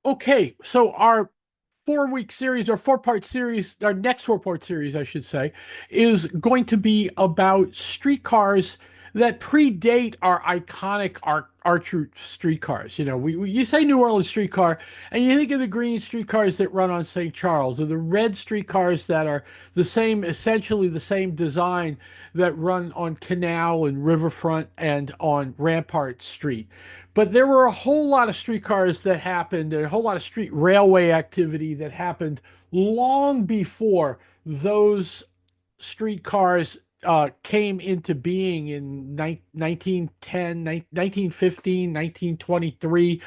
Okay, so our 4 week series or 4 part series, our next 4 part series, I should say, is going to be about streetcars that predate our iconic Archer streetcars. You say New Orleans streetcar, and you think of the green streetcars that run on St. Charles, or the red streetcars that are essentially the same design that run on Canal and Riverfront and on Rampart Street. But there were a whole lot of streetcars that happened, a whole lot of street railway activity that happened long before those streetcars came into being in 1910, 1915, 1923.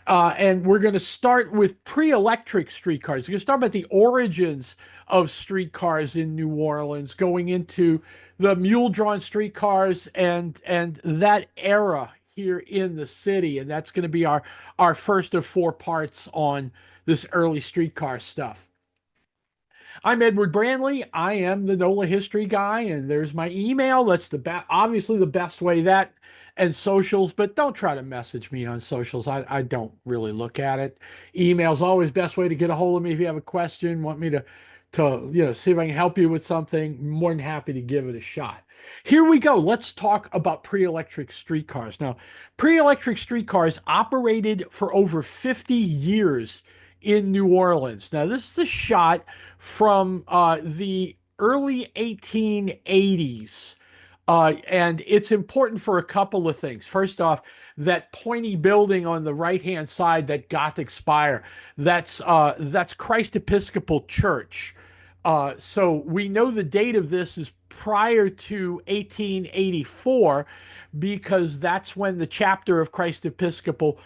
And we're going to start with pre-electric streetcars. We're going to start about the origins of streetcars in New Orleans, going into the mule-drawn streetcars and that era here in the city. And that's going to be our first of 4 parts on this early streetcar stuff. I'm Edward Brandley. I am the NOLA history guy, and there's my email. That's obviously the best way, that and socials, but don't try to message me on socials. I don't really look at it. Email's always best way to get a hold of me if you have a question, want me to see if I can help you with something. More than happy to give it a shot. Here we go. Let's talk about pre-electric streetcars. Now, pre-electric streetcars operated for over 50 years in New Orleans. Now, this is a shot from the early 1880s. And it's important for a couple of things. First off, that pointy building on the right-hand side, that Gothic spire, that's Christ Episcopal Church. So we know the date of this is prior to 1884 because that's when the chapter of Christ Episcopal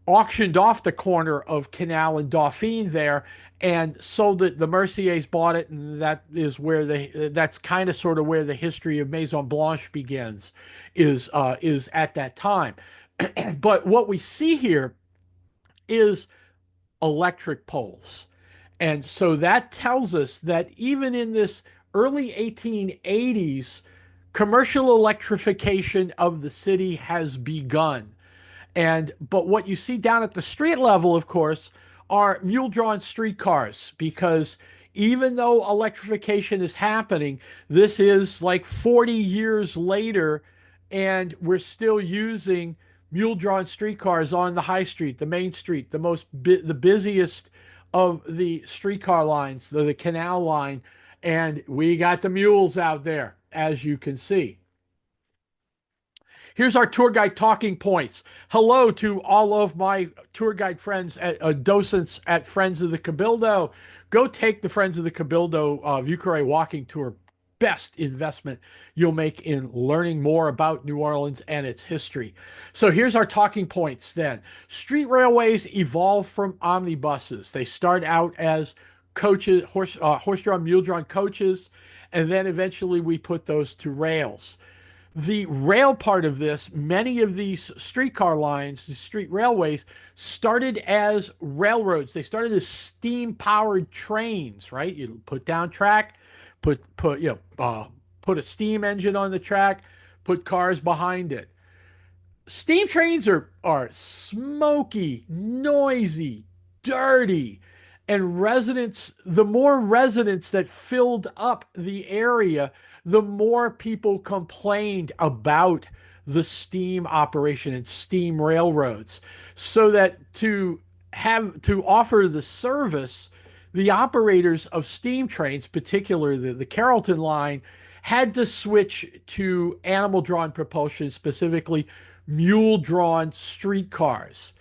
auctioned off the corner of Canal and Dauphine there and sold it. The Merciers bought it, and that's kind of sort of where the history of Maison Blanche begins, is at that time. But what we see here is electric poles. And so that tells us that even in this early 1880s, commercial electrification of the city has begun. But what you see down at the street level, of course, are mule-drawn streetcars, because even though electrification is happening, this is like 40 years later, and we're still using mule-drawn streetcars on the high street, the main street, the busiest of the streetcar lines, the canal line, and we got the mules out there, as you can see. Here's our tour guide talking points. Hello to all of my tour guide friends, docents at Friends of the Cabildo. Go take the Friends of the Cabildo Vieux Carré walking tour. Best investment you'll make in learning more about New Orleans and its history. So here's our talking points then. Street railways evolve from omnibuses. They start out as coaches, horse-drawn, mule-drawn coaches, and then eventually we put those to rails. The rail part of this, many of these streetcar lines, the street railways, started as railroads. They started as steam-powered trains, right? You put down track, put put a steam engine on the track, put cars behind it. Steam trains are smoky, noisy, dirty, and the more residents that filled up the area, the more people complained about the steam operation and steam railroads. So that to offer the service, the operators of steam trains, particularly the Carrollton line, had to switch to animal drawn propulsion, specifically mule drawn streetcars.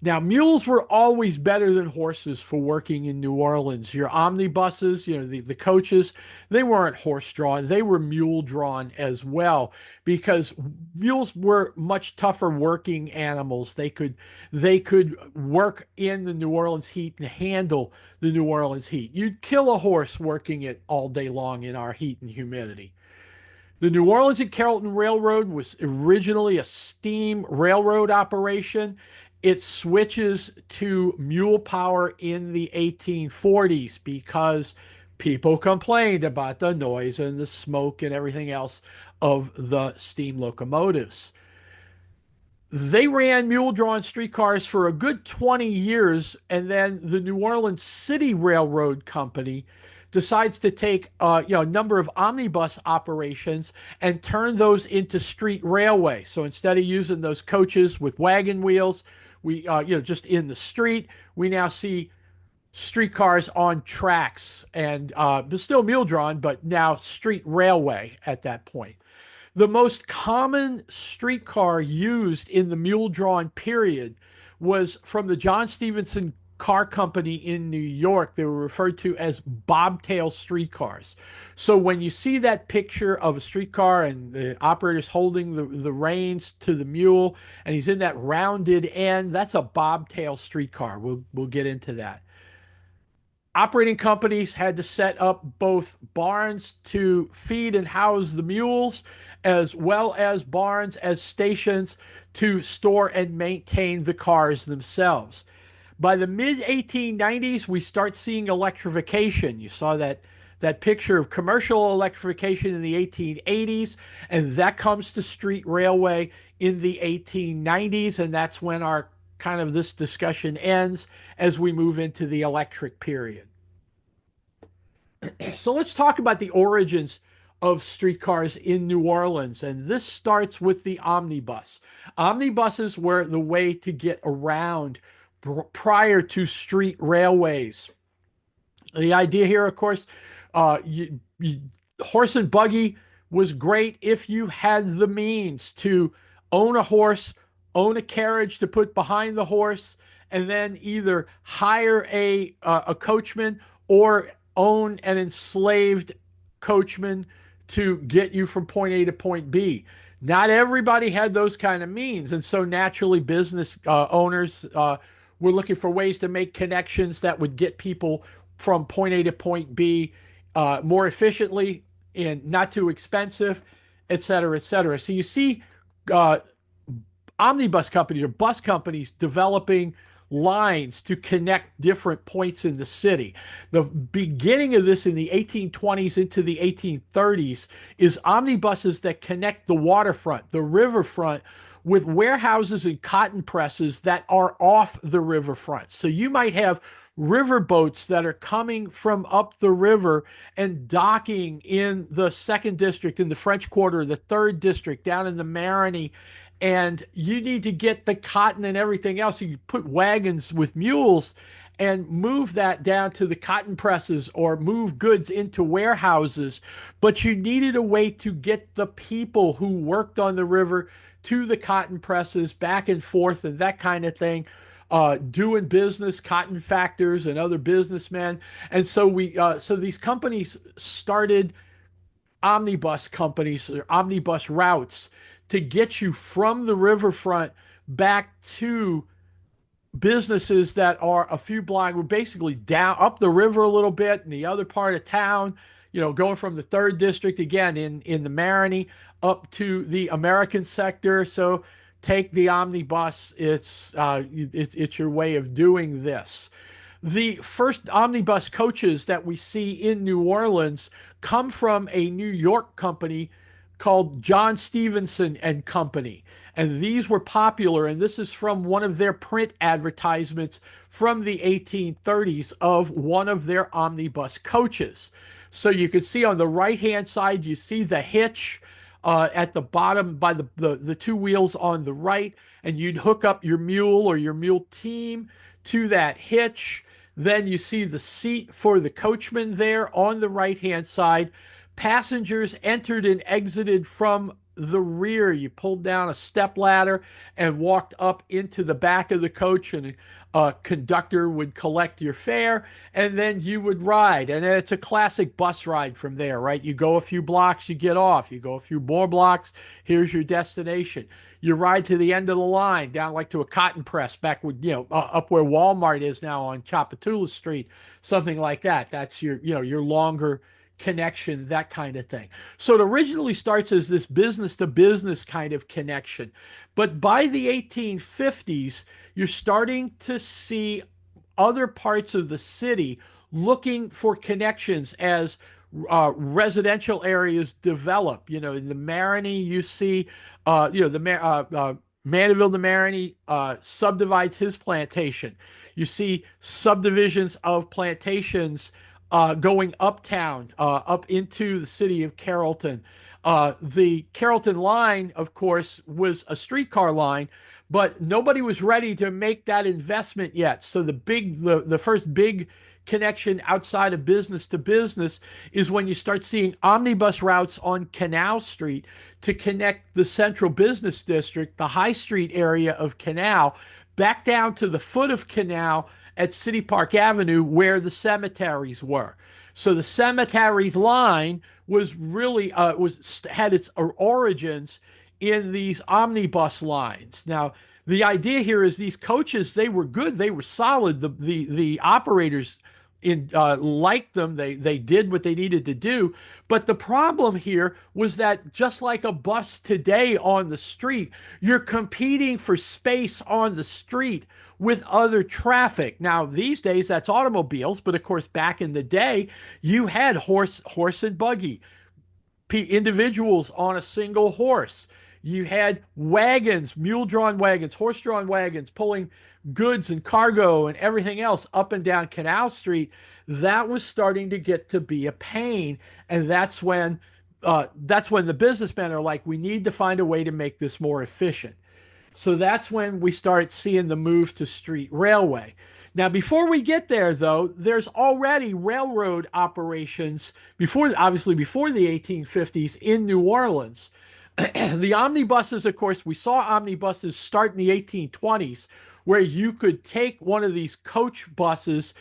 Now, mules were always better than horses for working in New Orleans. Your omnibuses, the coaches, they weren't horse drawn, they were mule drawn as well, because mules were much tougher working animals. They could work in the New Orleans heat and handle the New Orleans heat. You'd kill a horse working it all day long in our heat and humidity. The New Orleans and Carrollton Railroad was originally a steam railroad operation. It switches to mule power in the 1840s because people complained about the noise and the smoke and everything else of the steam locomotives. They ran mule-drawn streetcars for a good 20 years, and then the New Orleans City Railroad Company decides to take a number of omnibus operations and turn those into street railway. So instead of using those coaches with wagon wheels, we just in the street, we now see streetcars on tracks and still mule drawn, but now street railway at that point. The most common streetcar used in the mule drawn period was from the John Stevenson Car Company in New York. They were referred to as bobtail streetcars. So when you see that picture of a streetcar and the operator's holding the reins to the mule and he's in that rounded end, that's a bobtail streetcar. We'll get into that. Operating companies had to set up both barns to feed and house the mules, as well as barns as stations to store and maintain the cars themselves. By the mid 1890s, we start seeing electrification. You saw that picture of commercial electrification in the 1880s, and that comes to street railway in the 1890s, and that's when our kind of this discussion ends as we move into the electric period. So let's talk about the origins of streetcars in New Orleans. And this starts with the omnibus. Omnibuses were the way to get around prior to street railways. The idea here, of course, horse and buggy was great if you had the means to own a horse, own a carriage to put behind the horse, and then either hire a coachman or own an enslaved coachman to get you from point A to point B. Not everybody had those kind of means, and so naturally business owners were looking for ways to make connections that would get people from point A to point B more efficiently and not too expensive, et cetera, et cetera. So you see omnibus companies or bus companies developing lines to connect different points in the city. The beginning of this in the 1820s into the 1830s is omnibuses that connect the waterfront, the riverfront, with warehouses and cotton presses that are off the riverfront. So you might have river boats that are coming from up the river and docking in the second district, in the French Quarter, the third district, down in the Marigny, and you need to get the cotton and everything else. You put wagons with mules and move that down to the cotton presses or move goods into warehouses. But you needed a way to get the people who worked on the river to the cotton presses, back and forth, and that kind of thing. Doing business, cotton factors and other businessmen. And so so these companies started omnibus companies or omnibus routes to get you from the riverfront back to businesses that are a few blocks. We're basically down up the river a little bit in the other part of town, going from the third district again in the Marigny up to the American sector. So take the omnibus. It's your way of doing this. The first omnibus coaches that we see in New Orleans come from a New York company called John Stevenson and Company. And these were popular, and this is from one of their print advertisements from the 1830s of one of their omnibus coaches. So you can see on the right-hand side, you see the hitch at the bottom by the two wheels on the right, and you'd hook up your mule or your mule team to that hitch. Then you see the seat for the coachman there on the right-hand side. Passengers entered and exited from the rear. You pulled down a step ladder and walked up into the back of the coach, and a conductor would collect your fare, and then you would ride. And it's a classic bus ride from there, right? You go a few blocks, you get off. You go a few more blocks, here's your destination. You ride to the end of the line, down like to a cotton press, back with, up where Walmart is now on Chapatula Street, something like that. That's your longer connection, that kind of thing. So it originally starts as this business to business kind of connection. But by the 1850s, you're starting to see other parts of the city looking for connections as residential areas develop. In the Marigny, you see, the Mandeville de Marigny subdivides his plantation. You see subdivisions of plantations going uptown, up into the city of Carrollton. The Carrollton line, of course, was a streetcar line, but nobody was ready to make that investment yet. So the first big connection outside of business to business is when you start seeing omnibus routes on Canal Street to connect the central business district, the High Street area of Canal, back down to the foot of Canal at City Park Avenue where the cemeteries were. So the cemeteries line was really was had its origins in these omnibus lines. Now, the idea here is these coaches, they were good, they were solid. The operators liked them. They did what they needed to do. But the problem here was that just like a bus today on the street, you're competing for space on the street with other traffic. Now, these days that's automobiles, but of course back in the day, you had horse and buggy, individuals on a single horse. You had wagons, mule-drawn wagons, horse-drawn wagons pulling goods and cargo and everything else up and down Canal Street. That was starting to get to be a pain, and that's when the businessmen are like, we need to find a way to make this more efficient. So that's when we start seeing the move to street railway. Now, before we get there, though, there's already railroad operations obviously before the 1850s in New Orleans. The omnibuses, of course, we saw omnibuses start in the 1820s, where you could take one of these coach buses,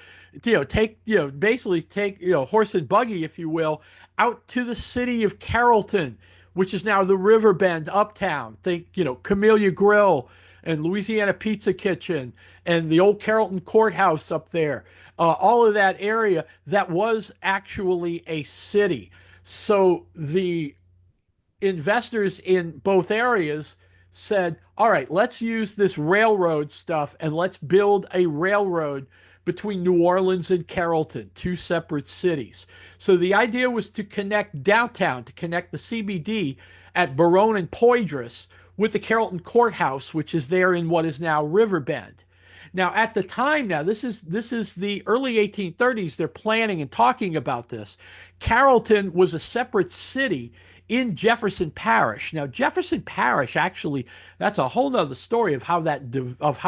basically take, horse and buggy, if you will, out to the city of Carrollton, which is now the River Bend uptown. Think, Camellia Grill and Louisiana Pizza Kitchen and the old Carrollton Courthouse up there. All of that area that was actually a city. So the investors in both areas said, all right, let's use this railroad stuff and let's build a railroad between New Orleans and Carrollton, two separate cities. So the idea was to connect downtown, to connect the CBD at Baronne and Poydras with the Carrollton Courthouse, which is there in what is now Riverbend. Now, at the time, this is the early 1830s. They're planning and talking about this. Carrollton was a separate city in Jefferson Parish. Now, Jefferson Parish, actually, that's a whole nother story of how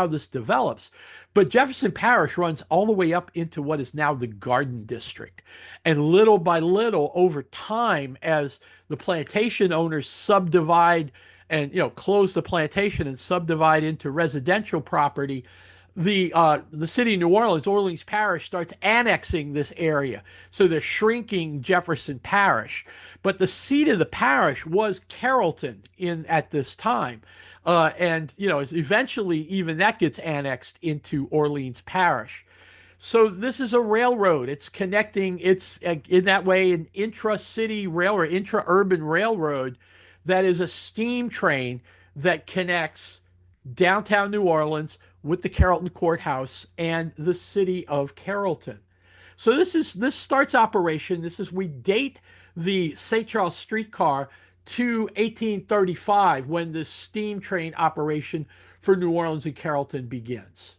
this develops. But Jefferson Parish runs all the way up into what is now the Garden District. And little by little, over time, as the plantation owners subdivide and close the plantation and subdivide into residential property, the city of New Orleans Parish, starts annexing this area. So they're shrinking Jefferson Parish. But the seat of the parish was Carrollton at this time. And eventually even that gets annexed into Orleans Parish. So this is a railroad. It's connecting, it's in that way an intra-city rail or intra-urban railroad that is a steam train that connects downtown New Orleans with the Carrollton Courthouse and the city of Carrollton. So this starts operation. We date the St. Charles streetcar to 1835 when the steam train operation for New Orleans and Carrollton begins.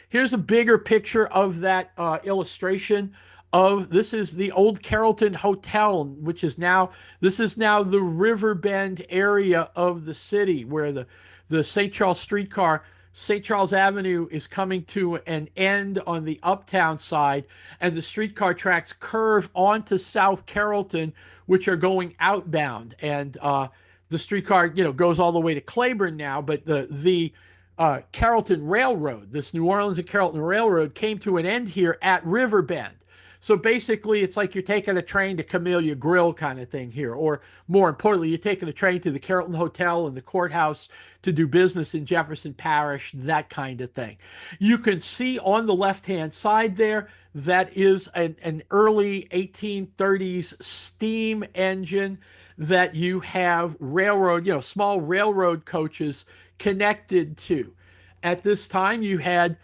Here's a bigger picture of that illustration. This is the old Carrollton Hotel, which is now the Riverbend area of the city, where the St. Charles streetcar, St. Charles Avenue, is coming to an end on the uptown side, and the streetcar tracks curve onto South Carrollton, which are going outbound. And the streetcar, goes all the way to Claiborne now, but the Carrollton Railroad, this New Orleans and Carrollton Railroad, came to an end here at Riverbend. So basically, it's like you're taking a train to Camellia Grill kind of thing here. Or more importantly, you're taking a train to the Carrollton Hotel and the courthouse to do business in Jefferson Parish, that kind of thing. You can see on the left-hand side there, that is an early 1830s steam engine that you have railroad, small railroad coaches connected to. At this time, you had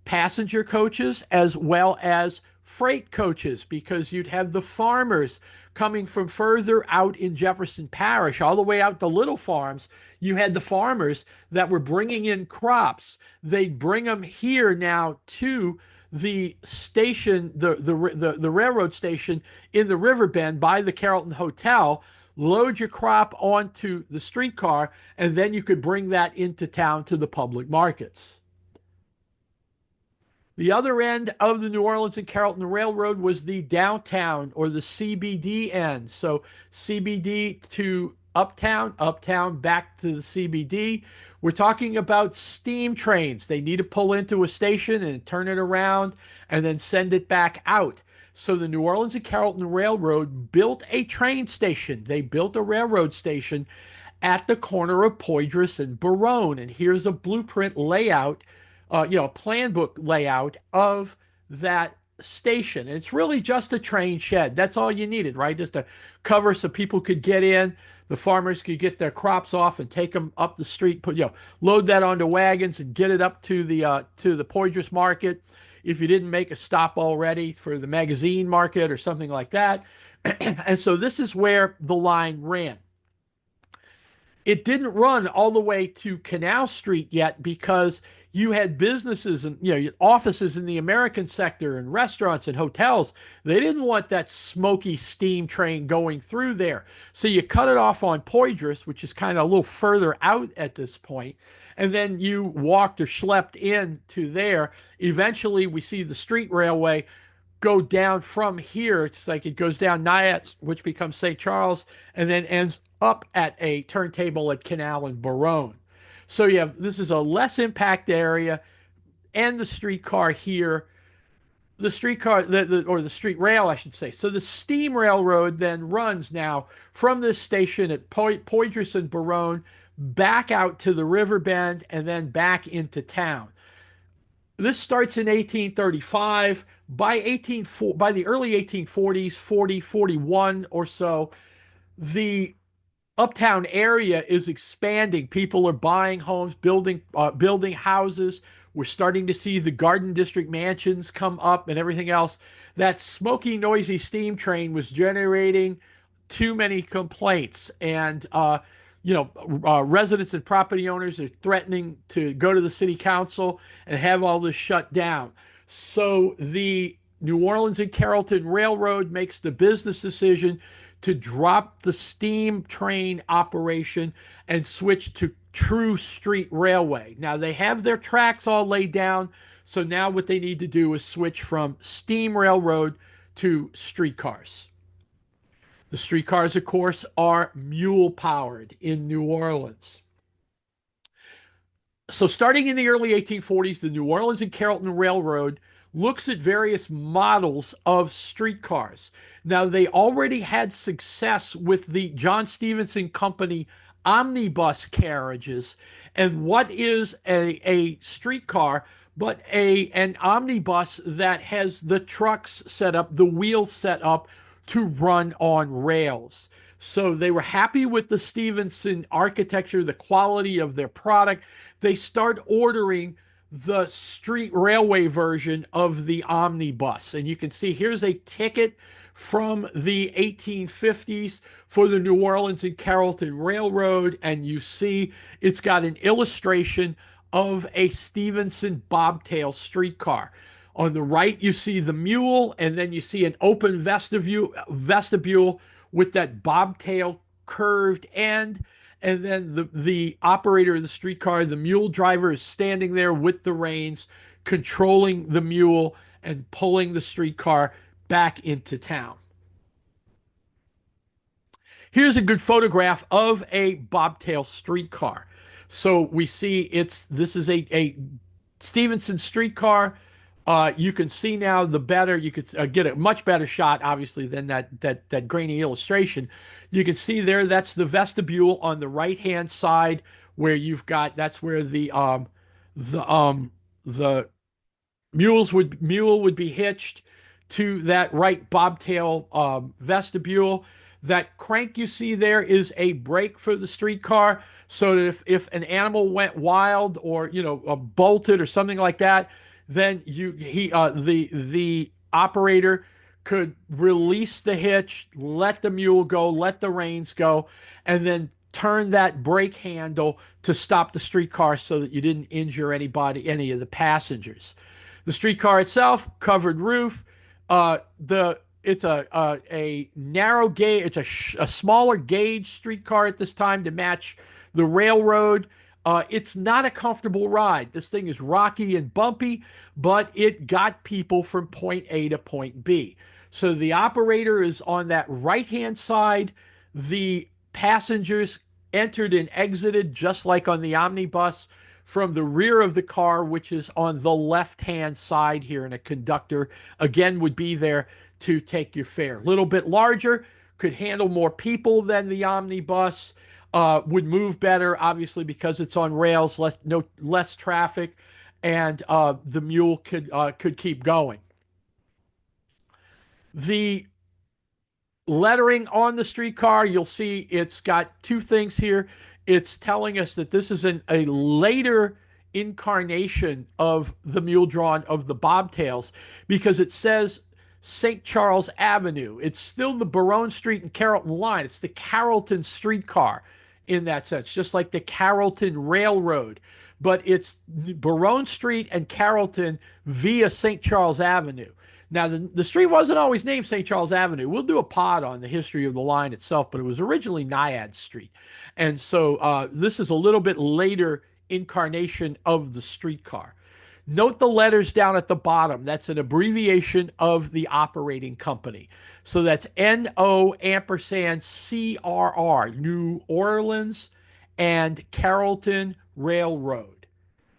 passenger coaches as well as freight coaches, because you'd have the farmers coming from further out in Jefferson Parish, all the way out to Little Farms. You had the farmers that were bringing in crops. They'd bring them here now to the station, the railroad station in the Riverbend by the Carrollton Hotel, load your crop onto the streetcar, and then you could bring that into town to the public markets. The other end of the New Orleans and Carrollton Railroad was the downtown or the CBD end. So CBD to uptown, uptown back to the CBD. We're talking about steam trains. They need to pull into a station and turn it around and then send it back out. So the New Orleans and Carrollton Railroad built a train station. They built a railroad station at the corner of Poydras and Barone. And here's a blueprint layout, plan book layout of that station. And it's really just a train shed. That's all you needed, right? Just a cover so people could get in. The farmers could get their crops off and take them up the street, load that onto wagons and get it up to the Poydras market. If you didn't make a stop already for the magazine market or something like that. And so this is where the line ran. It didn't run all the way to Canal Street yet because you had businesses and offices in the American sector and restaurants and hotels. They didn't want that smoky steam train going through there. So you cut it off on Poydras, which is kind of a little further out at this point, and then you walked or schlepped in to there. Eventually, we see the street railway go down from here. It's like it goes down Nyack, which becomes St. Charles, and then ends up at a turntable at Canal and Barone. So this is a less impact area, and the streetcar here, the streetcar or the street rail, I should say. So the steam railroad then runs now from this station at Poydras and Barone back out to the Riverbend and then back into town. This starts in 1835. By the early 1840s, 41 or so, the uptown area is expanding. People are buying homes, building houses. We're starting to see the Garden District mansions come up and everything else. That smoky, noisy steam train was generating too many complaints, and residents and property owners are threatening to go to the city council and have all this shut down. So the New Orleans and Carrollton Railroad makes the business decision to drop the steam train operation and switch to true street railway. Now they have their tracks all laid down, so now what they need to do is switch from steam railroad to streetcars. The streetcars, of course, are mule powered in New Orleans. So starting in the early 1840s, the New Orleans and Carrollton Railroad looks at various models of streetcars. Now, they already had success with the John Stephenson Company omnibus carriages. And what is a streetcar but an omnibus that has the trucks set up, the wheels set up to run on rails? So they were happy with the Stephenson architecture, the quality of their product. They start ordering the street railway version of the omnibus. And you can see here's a ticket from the 1850s for the New Orleans and Carrollton Railroad. And you see it's got an illustration of a Stephenson bobtail streetcar. On the right, you see the mule, and then you see an open vestibule with that bobtail curved end. And then the operator of the streetcar, the mule driver, is standing there with the reins, controlling the mule and pulling the streetcar back into town. Here's a good photograph of a bobtail streetcar. So we see this is a Stephenson streetcar. You can see now you could get a much better shot, obviously, than that grainy illustration. You can see there, that's the vestibule on the right-hand side where that's where the mule would be hitched to that right bobtail vestibule. That crank you see there is a brake for the streetcar, so that if an animal went wild or bolted or something like that, then the operator could release the hitch, let the mule go, let the reins go, and then turn that brake handle to stop the streetcar so that you didn't injure anybody, any of the passengers. The streetcar itself, covered roof. The It's a narrow gauge. It's a smaller gauge streetcar at this time to match the railroad. It's not a comfortable ride. This thing is rocky and bumpy, but it got people from point A to point B. So the operator is on that right hand side. The passengers entered and exited just like on the omnibus from the rear of the car, which is on the left hand side here. And a conductor, again, would be there to take your fare. A little bit larger, could handle more people than the omnibus, would move better, obviously, because it's on rails, less traffic, and the mule could keep going. The lettering on the streetcar, you'll see it's got two things here. It's telling us that this is a later incarnation of the mule drawn of the bobtails, because it says St. Charles Avenue. It's still the Baronne Street and Carrollton line. It's the Carrollton streetcar in that sense, just like the Carrollton Railroad. But it's Baronne Street and Carrollton via St. Charles Avenue. Now, the street wasn't always named St. Charles Avenue. We'll do a pod on the history of the line itself, but it was originally Naiad Street. And so this is a little bit later incarnation of the streetcar. Note the letters down at the bottom. That's an abbreviation of the operating company. So that's NO ampersand CRR, New Orleans and Carrollton Railroad.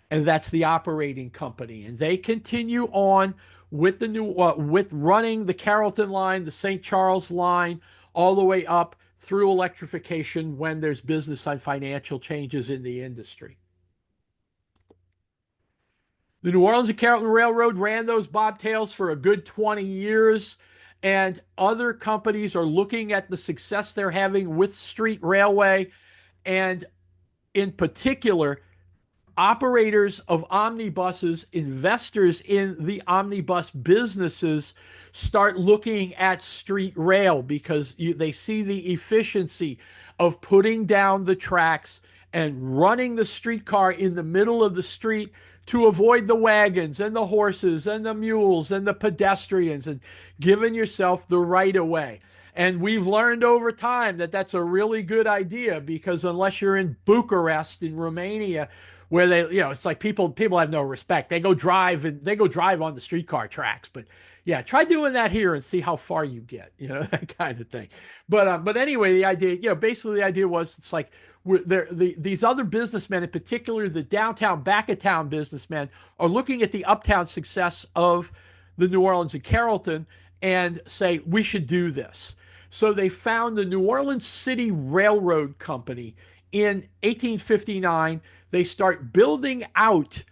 And that's the operating company. And they continue on with with running the Carrollton line, the St. Charles line, all the way up through electrification when there's business and financial changes in the industry. The New Orleans and Carrollton Railroad ran those bobtails for a good 20 years, and other companies are looking at the success they're having with street railway, and in particular, operators of omnibuses, investors in the omnibus businesses start looking at street rail because they see the efficiency of putting down the tracks and running the streetcar in the middle of the street to avoid the wagons and the horses and the mules and the pedestrians, and giving yourself the right of way. And we've learned over time that that's a really good idea, because unless you're in Bucharest in Romania, where it's like people have no respect. They go drive on the streetcar tracks. But yeah, try doing that here and see how far you get, that kind of thing. But anyway, the idea, basically the idea was, it's like these other businessmen, in particular the downtown, back of town businessmen, are looking at the uptown success of the New Orleans and Carrollton and say, we should do this. So they found the New Orleans City Railroad Company in 1859. They start building out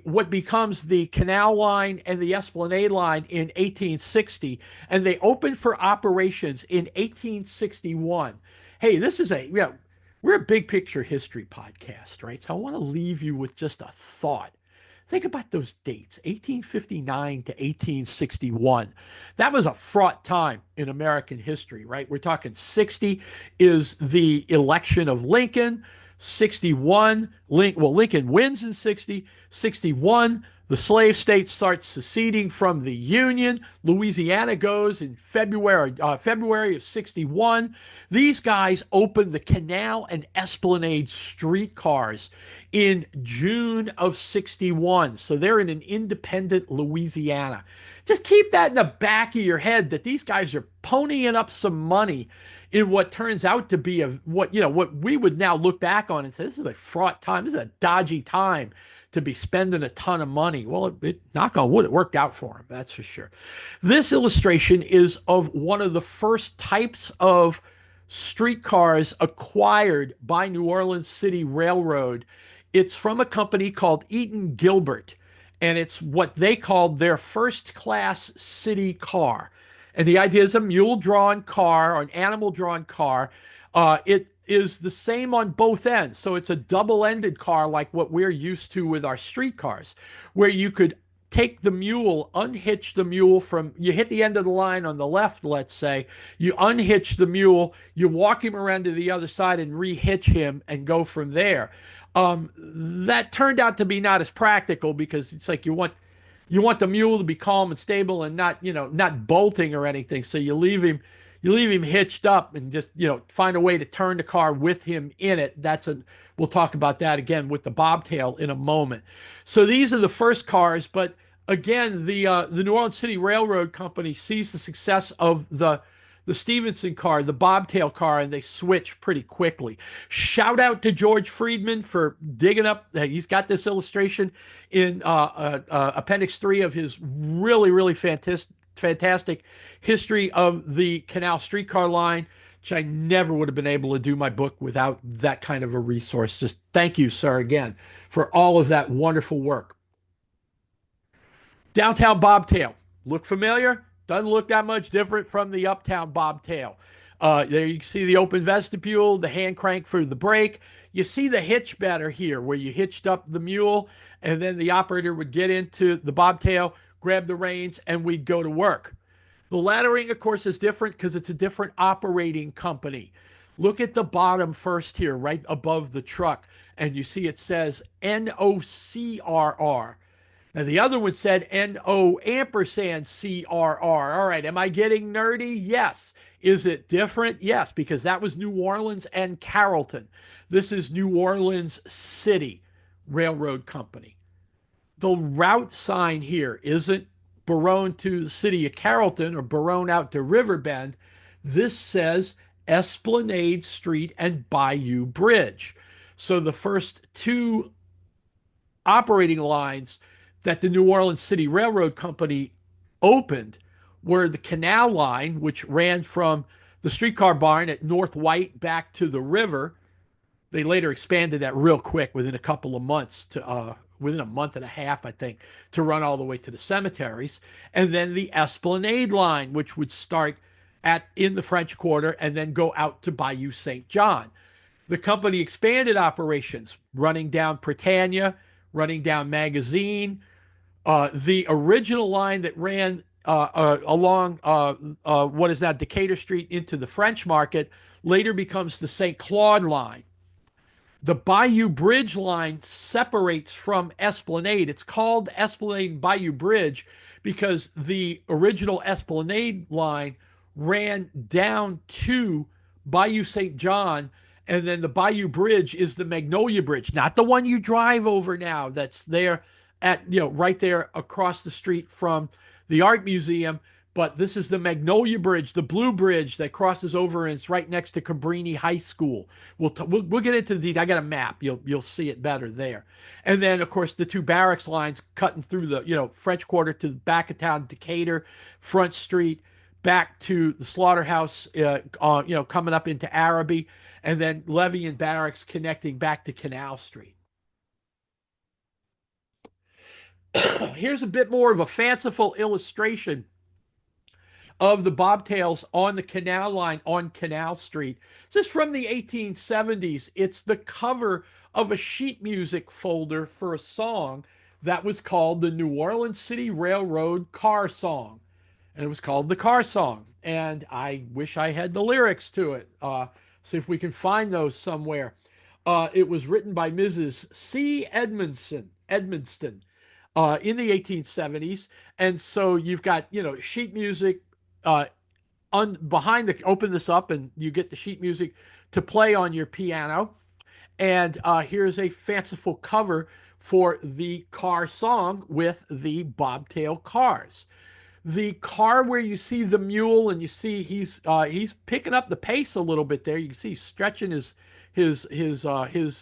what becomes the Canal Line and the Esplanade Line in 1860, and they open for operations in 1861. Hey, we're a big picture history podcast, right? So I want to leave you with just a thought. Think about those dates, 1859 to 1861. That was a fraught time in American history, right? We're talking 60 is the election of Lincoln. 61, Lincoln wins in 60. 61, the slave states start seceding from the Union. Louisiana goes in February of 61. These guys opened the Canal and Esplanade streetcars in June of 61. So they're in an independent Louisiana. Just keep that in the back of your head, that these guys are ponying up some money in what turns out to be what we would now look back on and say, this is a fraught time. This is a dodgy time to be spending a ton of money. Well, knock on wood, it worked out for them, that's for sure. This illustration is of one of the first types of streetcars acquired by New Orleans City Railroad. It's from a company called Eaton Gilbert, and it's what they called their first class city car. And the idea is a mule-drawn car or an animal-drawn car. It is the same on both ends. So it's a double-ended car like what we're used to with our streetcars, where you could take the mule, unhitch the mule from, you hit the end of the line on the left, let's say, you unhitch the mule, you walk him around to the other side and rehitch him and go from there. That turned out to be not as practical because it's like you want the mule to be calm and stable and not, not bolting or anything. So you leave him hitched up and just, find a way to turn the car with him in it. We'll talk about that again with the bobtail in a moment. So these are the first cars, but again, the New Orleans City Railroad Company sees the success of the Stevenson car, the bobtail car, and they switch pretty quickly. Shout out to George Friedman for digging up. He's got this illustration in Appendix 3 of his really, really fantastic history of the Canal Streetcar line, which I never would have been able to do my book without that kind of a resource. Just thank you, sir, again, for all of that wonderful work. Downtown bobtail. Look familiar? Doesn't look that much different from the uptown bobtail. There you can see the open vestibule, the hand crank for the brake. You see the hitch better here, where you hitched up the mule, and then the operator would get into the bobtail, grab the reins, and we'd go to work. The laddering, of course, is different because it's a different operating company. Look at the bottom first here, right above the truck, and you see it says NOCRR. Now, the other one said NO ampersand CRR. All right, am I getting nerdy? Yes. Is it different? Yes, because that was New Orleans and Carrollton. This is New Orleans City Railroad Company. The route sign here isn't Barone to the city of Carrollton or Barone out to Riverbend. This says Esplanade Street and Bayou Bridge. So the first two operating lines that the New Orleans City Railroad Company opened were the Canal Line, which ran from the streetcar barn at North White back to the river. They later expanded that real quick within a couple of months to within a month and a half, I think, to run all the way to the cemeteries. And then the Esplanade Line, which would start in the French Quarter and then go out to Bayou St. John. The company expanded operations, running down Britannia, running down Magazine. The original line that ran along what is now Decatur Street into the French Market later becomes the St. Claude line. The Bayou Bridge line separates from Esplanade. It's called Esplanade and Bayou Bridge because the original Esplanade line ran down to Bayou St. John, and then the Bayou Bridge is the Magnolia Bridge, not the one you drive over now. That's there right there across the street from the Art Museum. But this is the Magnolia Bridge, the Blue Bridge that crosses over, and it's right next to Cabrini High School. We'll get into the detail. I got a map. You'll see it better there. And then, of course, the two barracks lines cutting through the French Quarter to the back of town, Decatur, Front Street, back to the slaughterhouse, coming up into Araby, and then Levy and Barracks connecting back to Canal Street. Here's a bit more of a fanciful illustration of the bobtails on the canal line on Canal Street. This is from the 1870s. It's the cover of a sheet music folder for a song that was called the New Orleans City Railroad Car Song. And it was called the Car Song. And I wish I had the lyrics to it. See if we can find those somewhere. It was written by Mrs. C. Edmonston in the 1870s. And so you've got, sheet music, open this up and you get the sheet music to play on your piano. And here's a fanciful cover for the car song with the bobtail cars. The car where you see the mule and you see he's picking up the pace a little bit there. You can see he's stretching his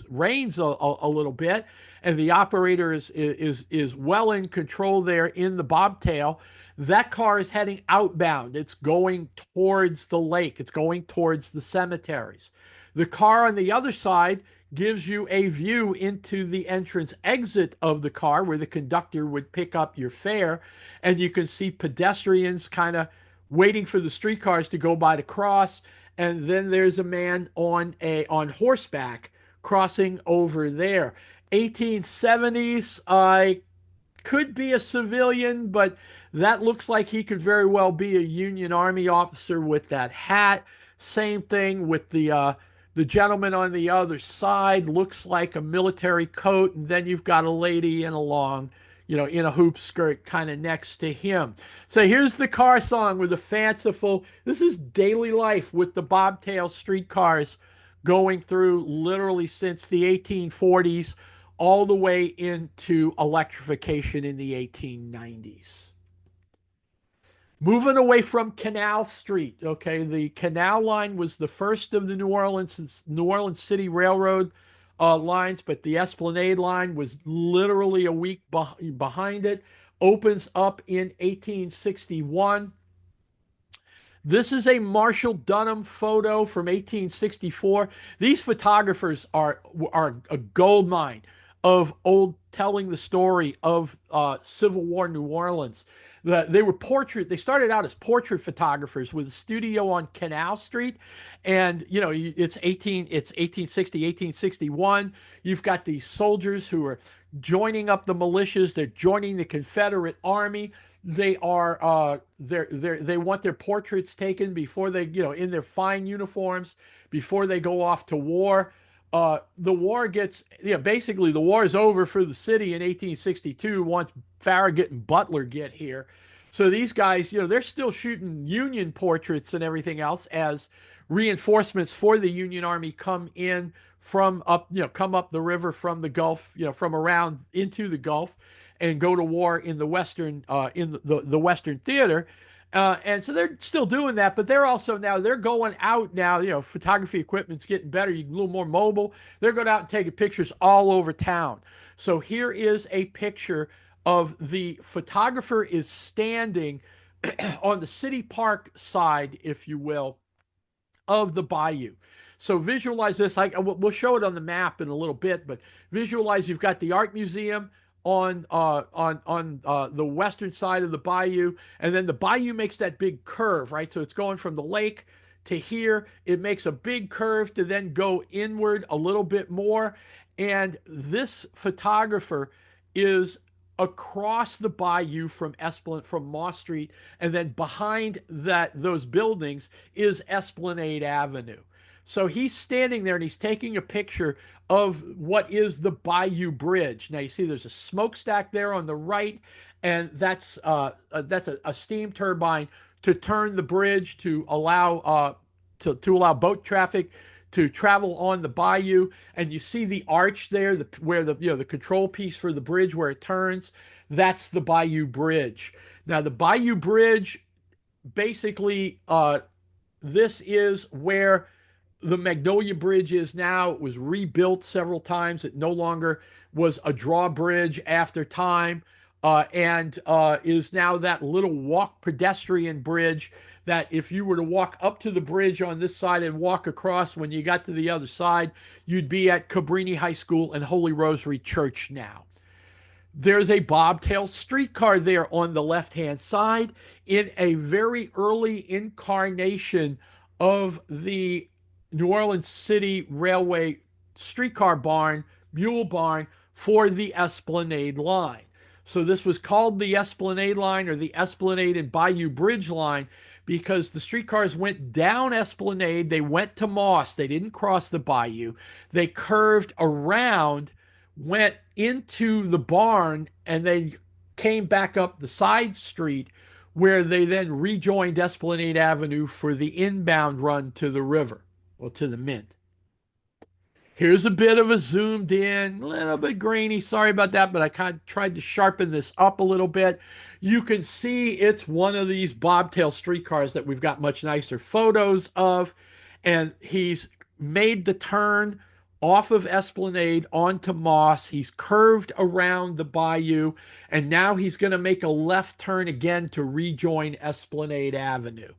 reins a little bit, and the operator is well in control there in the bobtail. That car is heading outbound. It's going towards the lake. It's going towards the cemeteries. The car on the other side gives you a view into the entrance exit of the car where the conductor would pick up your fare, and you can see pedestrians kind of waiting for the streetcars to go by to cross, and then there's a man on horseback crossing over there. 1870s, I could be a civilian, but that looks like he could very well be a Union Army officer with that hat. Same thing with the gentleman on the other side, looks like a military coat, and then you've got a lady in a long, in a hoop skirt kind of next to him. So here's the car song with the fanciful. This is daily life with the bobtail streetcars going through literally since the 1840s all the way into electrification in the 1890s. Moving away from Canal Street, okay, the Canal Line was the first of the New Orleans City Railroad lines, but the Esplanade Line was literally a week behind it. Opens up in 1861. This is a Marshall Dunham photo from 1864. These photographers are a gold mine of old telling the story of Civil War New Orleans. They were portrait. They started out as portrait photographers with a studio on Canal Street, and it's 1860, 1861. You've got these soldiers who are joining up the militias. They're joining the Confederate Army. They want their portraits taken before they, in their fine uniforms before they go off to war. The war gets, basically the war is over for the city in 1862 once Farragut and Butler get here. So these guys, they're still shooting Union portraits and everything else as reinforcements for the Union Army come up the river from the Gulf, from around into the Gulf and go to war in the the Western theater. And so they're still doing that, but they're going out now. Photography equipment's getting better. You can a little more mobile. They're going out and taking pictures all over town. So here is a picture of the photographer is standing on the city park side, if you will, of the bayou. So visualize this. We'll show it on the map in a little bit, but visualize you've got the art museum on the western side of the bayou, and then the bayou makes that big curve, right? So it's going from the lake to here. It makes a big curve to then go inward a little bit more, and this photographer is across the bayou from Moss Street, and then behind those buildings is Esplanade Avenue. So he's standing there and he's taking a picture of what is the Bayou Bridge. Now you see there's a smokestack there on the right, and that's a steam turbine to turn the bridge to allow allow boat traffic to travel on the bayou. And you see the arch there, where the control piece for the bridge where it turns. That's the Bayou Bridge. Now the Bayou Bridge, basically, this is where the Magnolia Bridge is now. It was rebuilt several times. It no longer was a drawbridge after time, and is now that little walk pedestrian bridge that if you were to walk up to the bridge on this side and walk across, when you got to the other side, you'd be at Cabrini High School and Holy Rosary Church now. There's a bobtail streetcar there on the left-hand side in a very early incarnation of the New Orleans City Railway streetcar barn, mule barn for the Esplanade line. So this was called the Esplanade line, or the Esplanade and Bayou Bridge line, because the streetcars went down Esplanade, they went to Moss, they didn't cross the bayou, they curved around, went into the barn, and then came back up the side street, where they then rejoined Esplanade Avenue for the inbound run to the river, or to the Mint. Here's a bit of a zoomed in, a little bit grainy. Sorry about that, but I kind of tried to sharpen this up a little bit. You can see it's one of these bobtail streetcars that we've got much nicer photos of. And he's made the turn off of Esplanade onto Moss. He's curved around the bayou, and now he's going to make a left turn again to rejoin Esplanade Avenue.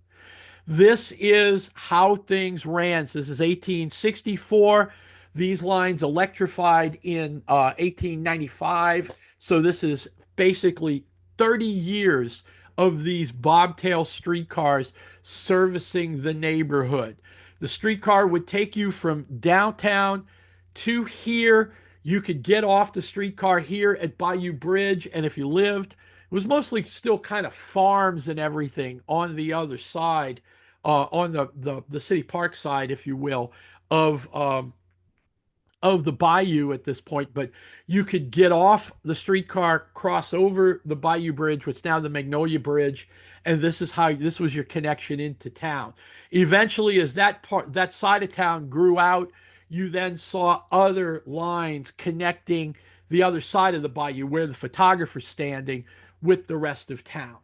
This is how things ran. So this is 1864. These lines electrified in 1895. So this is basically 30 years of these bobtail streetcars servicing the neighborhood. The streetcar would take you from downtown to here. You could get off the streetcar here at Bayou Bridge, and if you lived, it was mostly still kind of farms and everything on the other side, on the city park side, if you will, of the bayou at this point, but you could get off the streetcar, cross over the Bayou Bridge, what's now the Magnolia Bridge, and this was your connection into town. Eventually, as that side of town grew out, you then saw other lines connecting the other side of the bayou where the photographer's standing with the rest of town.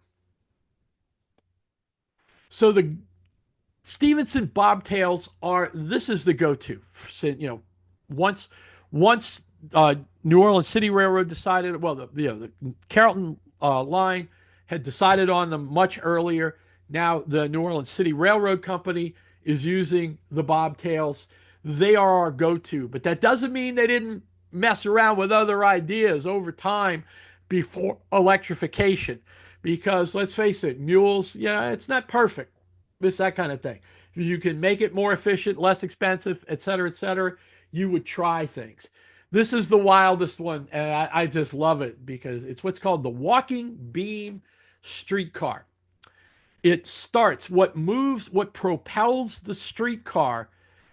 So the Stevenson bobtails are this is the go-to. Once once New Orleans City Railroad decided, well, the Carrollton line had decided on them much earlier. Now the New Orleans City Railroad Company is using the bobtails. They are our go-to, but that doesn't mean they didn't mess around with other ideas over time before electrification. Because let's face it, mules, yeah, it's not perfect. It's that kind of thing. You can make it more efficient, less expensive, et cetera, et cetera. You would try things. This is the wildest one, and I just love it because it's what's called the walking beam streetcar. It starts, what propels the streetcar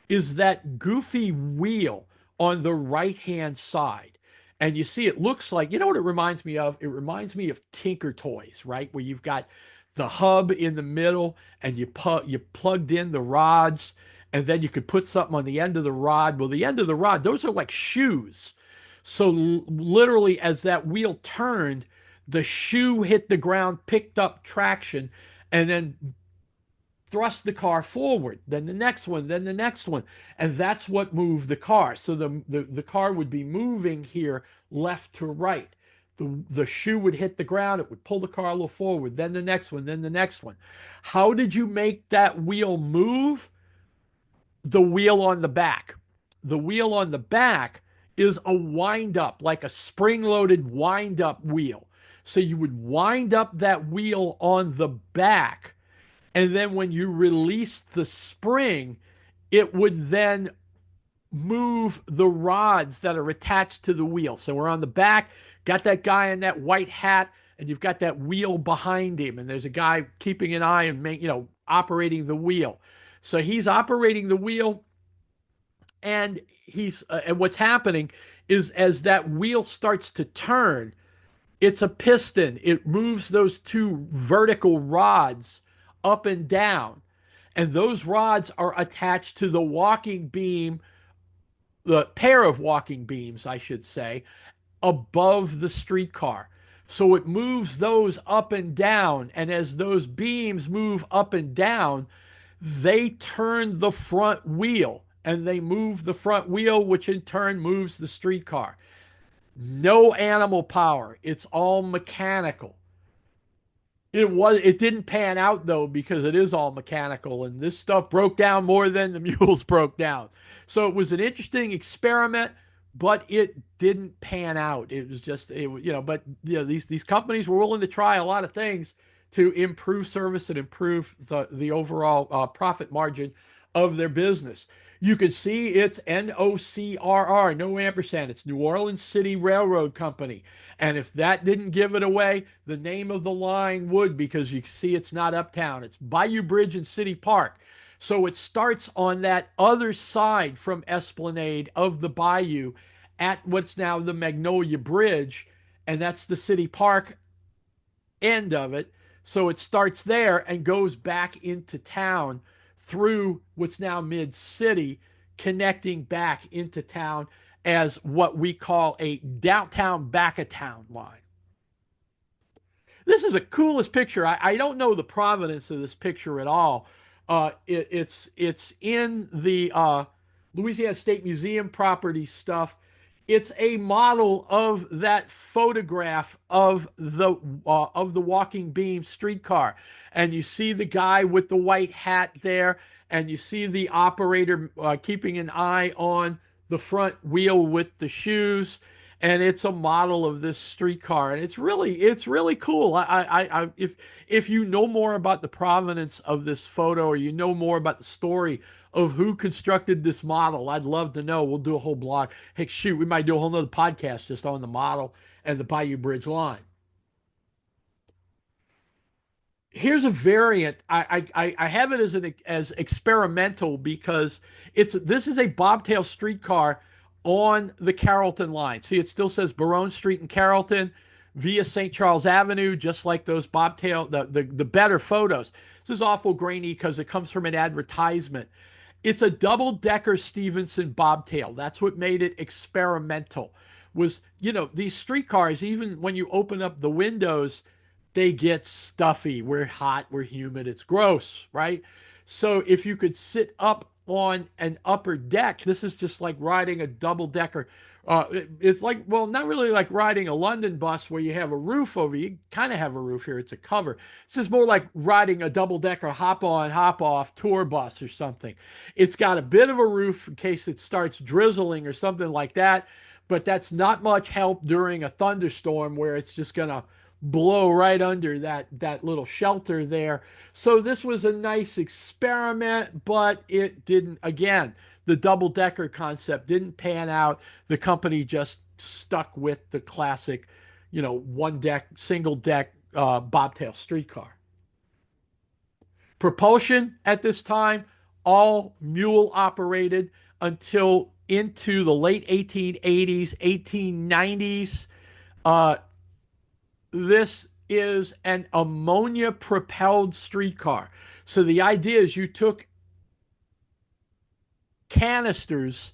is that goofy wheel on the right hand side. And you see, it looks like, you know what it reminds me of? It reminds me of Tinker Toys, right? Where you've got the hub in the middle and you plugged in the rods, and then you could put something on the end of the rod. Well, the end of the rod, those are like shoes. So literally, as that wheel turned, the shoe hit the ground, picked up traction, and then thrust the car forward, then the next one, then the next one. And that's what moved the car. So the car would be moving here left to right. The shoe would hit the ground, it would pull the car a little forward, then the next one, then the next one. How did you make that wheel move? The wheel on the back. The wheel on the back is a wind up, like a spring loaded wind up wheel. So you would wind up that wheel on the back, and then when you release the spring, it would then move the rods that are attached to the wheel. So we're on the back, got that guy in that white hat, and you've got that wheel behind him, and there's a guy keeping an eye and operating the wheel. So he's operating the wheel, and and what's happening is as that wheel starts to turn, it's a piston. It moves those two vertical rods up and down, and those rods are attached to the walking beam, the pair of walking beams, I should say, above the streetcar. So it moves those up and down, and as those beams move up and down, they turn the front wheel, and they move the front wheel, which in turn moves the streetcar. No animal power. It's all mechanical. It didn't pan out though, because it is all mechanical, and this stuff broke down more than the mules broke down. So it was an interesting experiment, but it didn't pan out. It was just these companies were willing to try a lot of things to improve service and improve the overall profit margin of their business. You can see it's NOCRR, no ampersand. It's New Orleans City Railroad Company. And if that didn't give it away, the name of the line would, because you see it's not uptown. It's Bayou Bridge and City Park. So it starts on that other side from Esplanade of the Bayou at what's now the Magnolia Bridge, and that's the City Park end of it. So it starts there and goes back into town through what's now Mid-City, connecting back into town as what we call a downtown back of town line. This is the coolest picture. I don't know the provenance of this picture at all. It's in the Louisiana State Museum property stuff. It's a model of that photograph of the walking beam streetcar, and you see the guy with the white hat there, and you see the operator keeping an eye on the front wheel with the shoes, and it's a model of this streetcar, and it's really cool. If you know more about the provenance of this photo, or you know more about the story of who constructed this model, I'd love to know. We'll do a whole blog. Hey, shoot, we might do a whole nother podcast just on the model and the Bayou Bridge line. Here's a variant. I have it as experimental because it's this is a bobtail streetcar on the Carrollton line. See, it still says Barone Street in Carrollton via St. Charles Avenue, just like those bobtail the better photos. This is awful grainy because it comes from an advertisement. It's a double-decker Stevenson bobtail. That's what made it experimental. Was, these streetcars, even when you open up the windows, they get stuffy. We're hot, we're humid, it's gross, right? So if you could sit up on an upper deck, this is just like riding a double decker. It's like, well, not really like riding a London bus where you have a roof over you. Kind of have a roof here, it's a cover. This is more like riding a double decker hop on, hop off tour bus or something. It's got a bit of a roof in case it starts drizzling or something like that, but that's not much help during a thunderstorm where it's just going to blow right under that little shelter there. So this was a nice experiment, but it didn't, again, the double decker concept didn't pan out. The company just stuck with the classic, one deck, single deck bobtail streetcar. Propulsion at this time, all mule operated until into the late 1880s, 1890s. Uh, this is an ammonia propelled streetcar. So the idea is you took canisters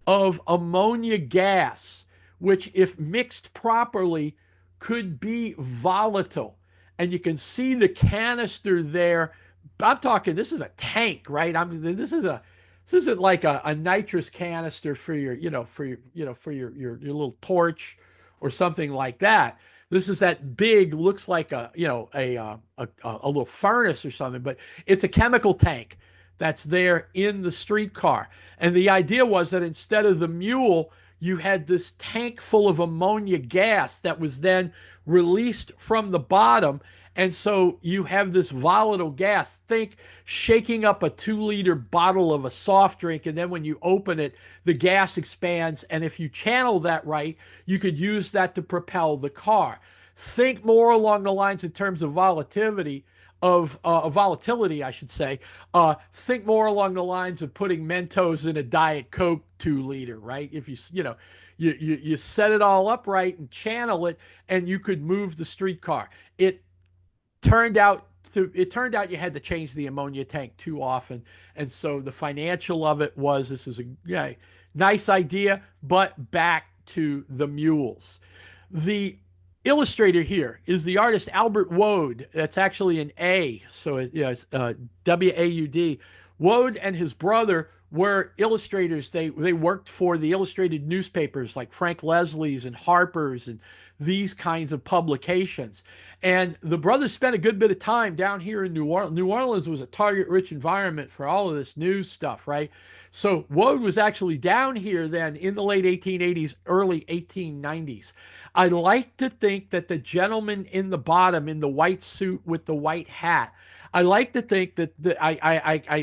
of ammonia gas, which, if mixed properly, could be volatile. And you can see the canister there. I'm talking, this is a tank, right? This isn't like a nitrous canister for your little torch or something like that. This is that big, looks like a little furnace or something, but it's a chemical tank that's there in the streetcar. And the idea was that instead of the mule, you had this tank full of ammonia gas that was then released from the bottom. And so you have this volatile gas. Think shaking up a 2-liter bottle of a soft drink, and then when you open it, the gas expands. And if you channel that right, you could use that to propel the car. Think more along the lines in terms of volatility, I should say. Think more along the lines of putting Mentos in a Diet Coke 2-liter, right? If you set it all up right and channel it, and you could move the streetcar. It turned out you had to change the ammonia tank too often, and so the financial of it was, this is a nice idea, but back to the mules. The illustrator here is the artist Albert Woad. That's actually an A, so it's Waud. Woad and his brother were illustrators. They worked for the illustrated newspapers like Frank Leslie's and Harper's and these kinds of publications. And the brothers spent a good bit of time down here in New Orleans. New Orleans was a target-rich environment for all of this news stuff, right? So Woad was actually down here then in the late 1880s, early 1890s. I like to think that the gentleman in the bottom in the white suit with the white hat, I like to think that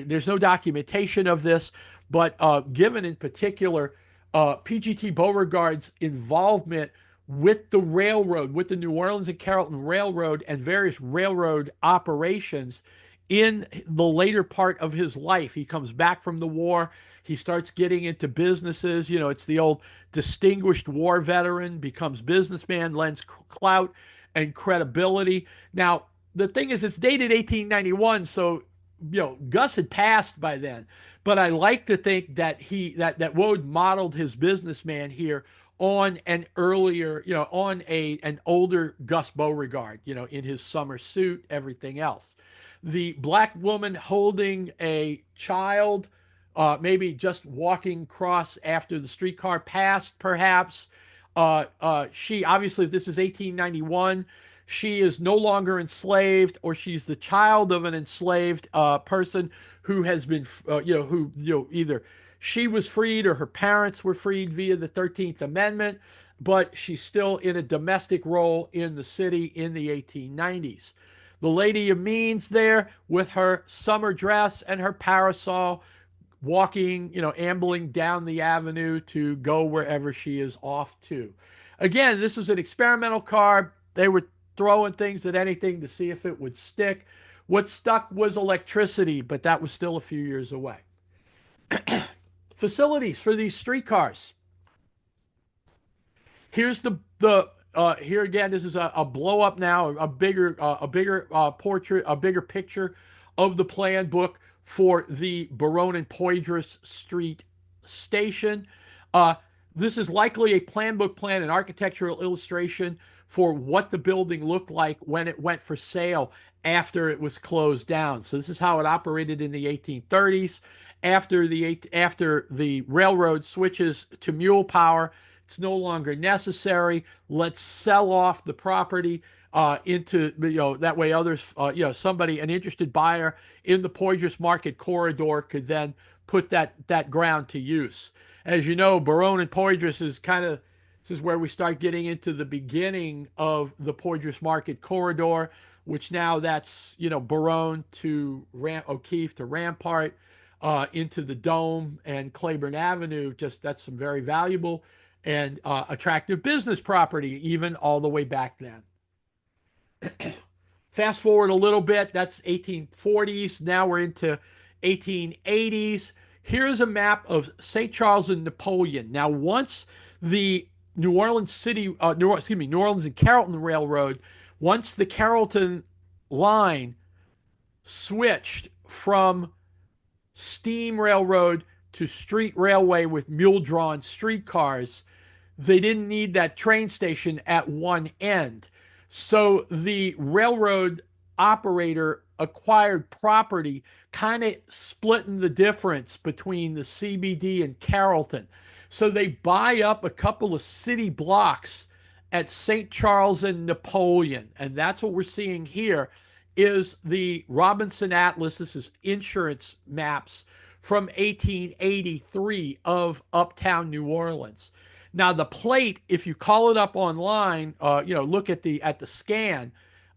there's no documentation of this, but given in particular PGT Beauregard's involvement with the railroad, with the New Orleans and Carrollton Railroad and various railroad operations in the later part of his life. He comes back from the war. He starts getting into businesses. It's the old distinguished war veteran, becomes businessman, lends clout and credibility. Now, the thing is, it's dated 1891, so Gus had passed by then. But I like to think that that Woad modeled his businessman here on an earlier, on an older Gus Beauregard, in his summer suit, everything else. The black woman holding a child, maybe just walking across after the streetcar passed, perhaps. She, obviously, if this is 1891, she is no longer enslaved, or she's the child of an enslaved person who has been, either she was freed or her parents were freed via the 13th Amendment. but she's still in a domestic role in the city in the 1890s. The Lady of Means there with her summer dress and her parasol, walking, ambling down the avenue to go wherever she is off to. Again, this was an experimental car. They were throwing things at anything to see if it would stick. What stuck was electricity, but that was still a few years away. Facilities for these streetcars. Here's the here again. This is a blow up now, a bigger portrait, a bigger picture of the plan book for the Baronne and Poydras Street station. Uh, this is likely a plan book plan, an architectural illustration for what the building looked like when it went for sale after it was closed down. So this is how it operated in the 1830s. After the railroad switches to mule power, it's no longer necessary. Let's sell off the property into, that way others, somebody, an interested buyer in the Poydras Market corridor could then put that ground to use. As you know, Baronne and Poydras is this is where we start getting into the beginning of the Poydras Market corridor, which now that's, Baronne to O'Keefe to Rampart, into the Dome and Claiborne Avenue. Just that's some very valuable and attractive business property, even all the way back then. Fast forward a little bit, that's 1840s. Now we're into 1880s. Here's a map of St. Charles and Napoleon. Now, once the New Orleans and Carrollton Railroad, once the Carrollton line switched from steam railroad to street railway with mule-drawn streetcars, they didn't need that train station at one end. So the railroad operator acquired property, kind of splitting the difference between the CBD and Carrollton. So they buy up a couple of city blocks at St. Charles and Napoleon. And that's what we're seeing here is the Robinson Atlas. This is insurance maps from 1883 of uptown New Orleans. Now the plate, if you call it up online, look at the scan.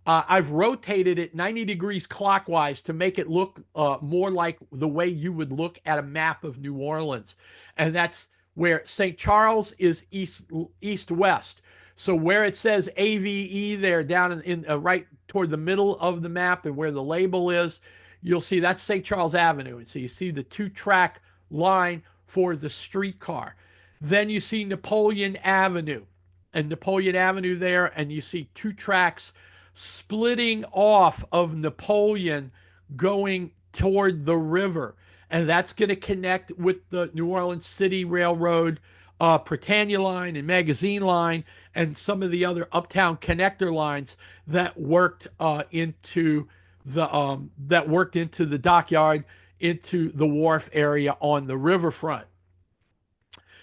I've rotated it 90 degrees clockwise to make it look more like the way you would look at a map of New Orleans, and that's where St. Charles is east-west. So where it says AVE there, down in right toward the middle of the map, and where the label is, you'll see that's St. Charles Avenue, and so you see the two-track line for the streetcar. Then you see Napoleon Avenue there, and you see two tracks splitting off of Napoleon going toward the river. And that's going to connect with the New Orleans City Railroad, Britannia line and Magazine line, and some of the other uptown connector lines that worked into the dockyard, into the wharf area on the riverfront.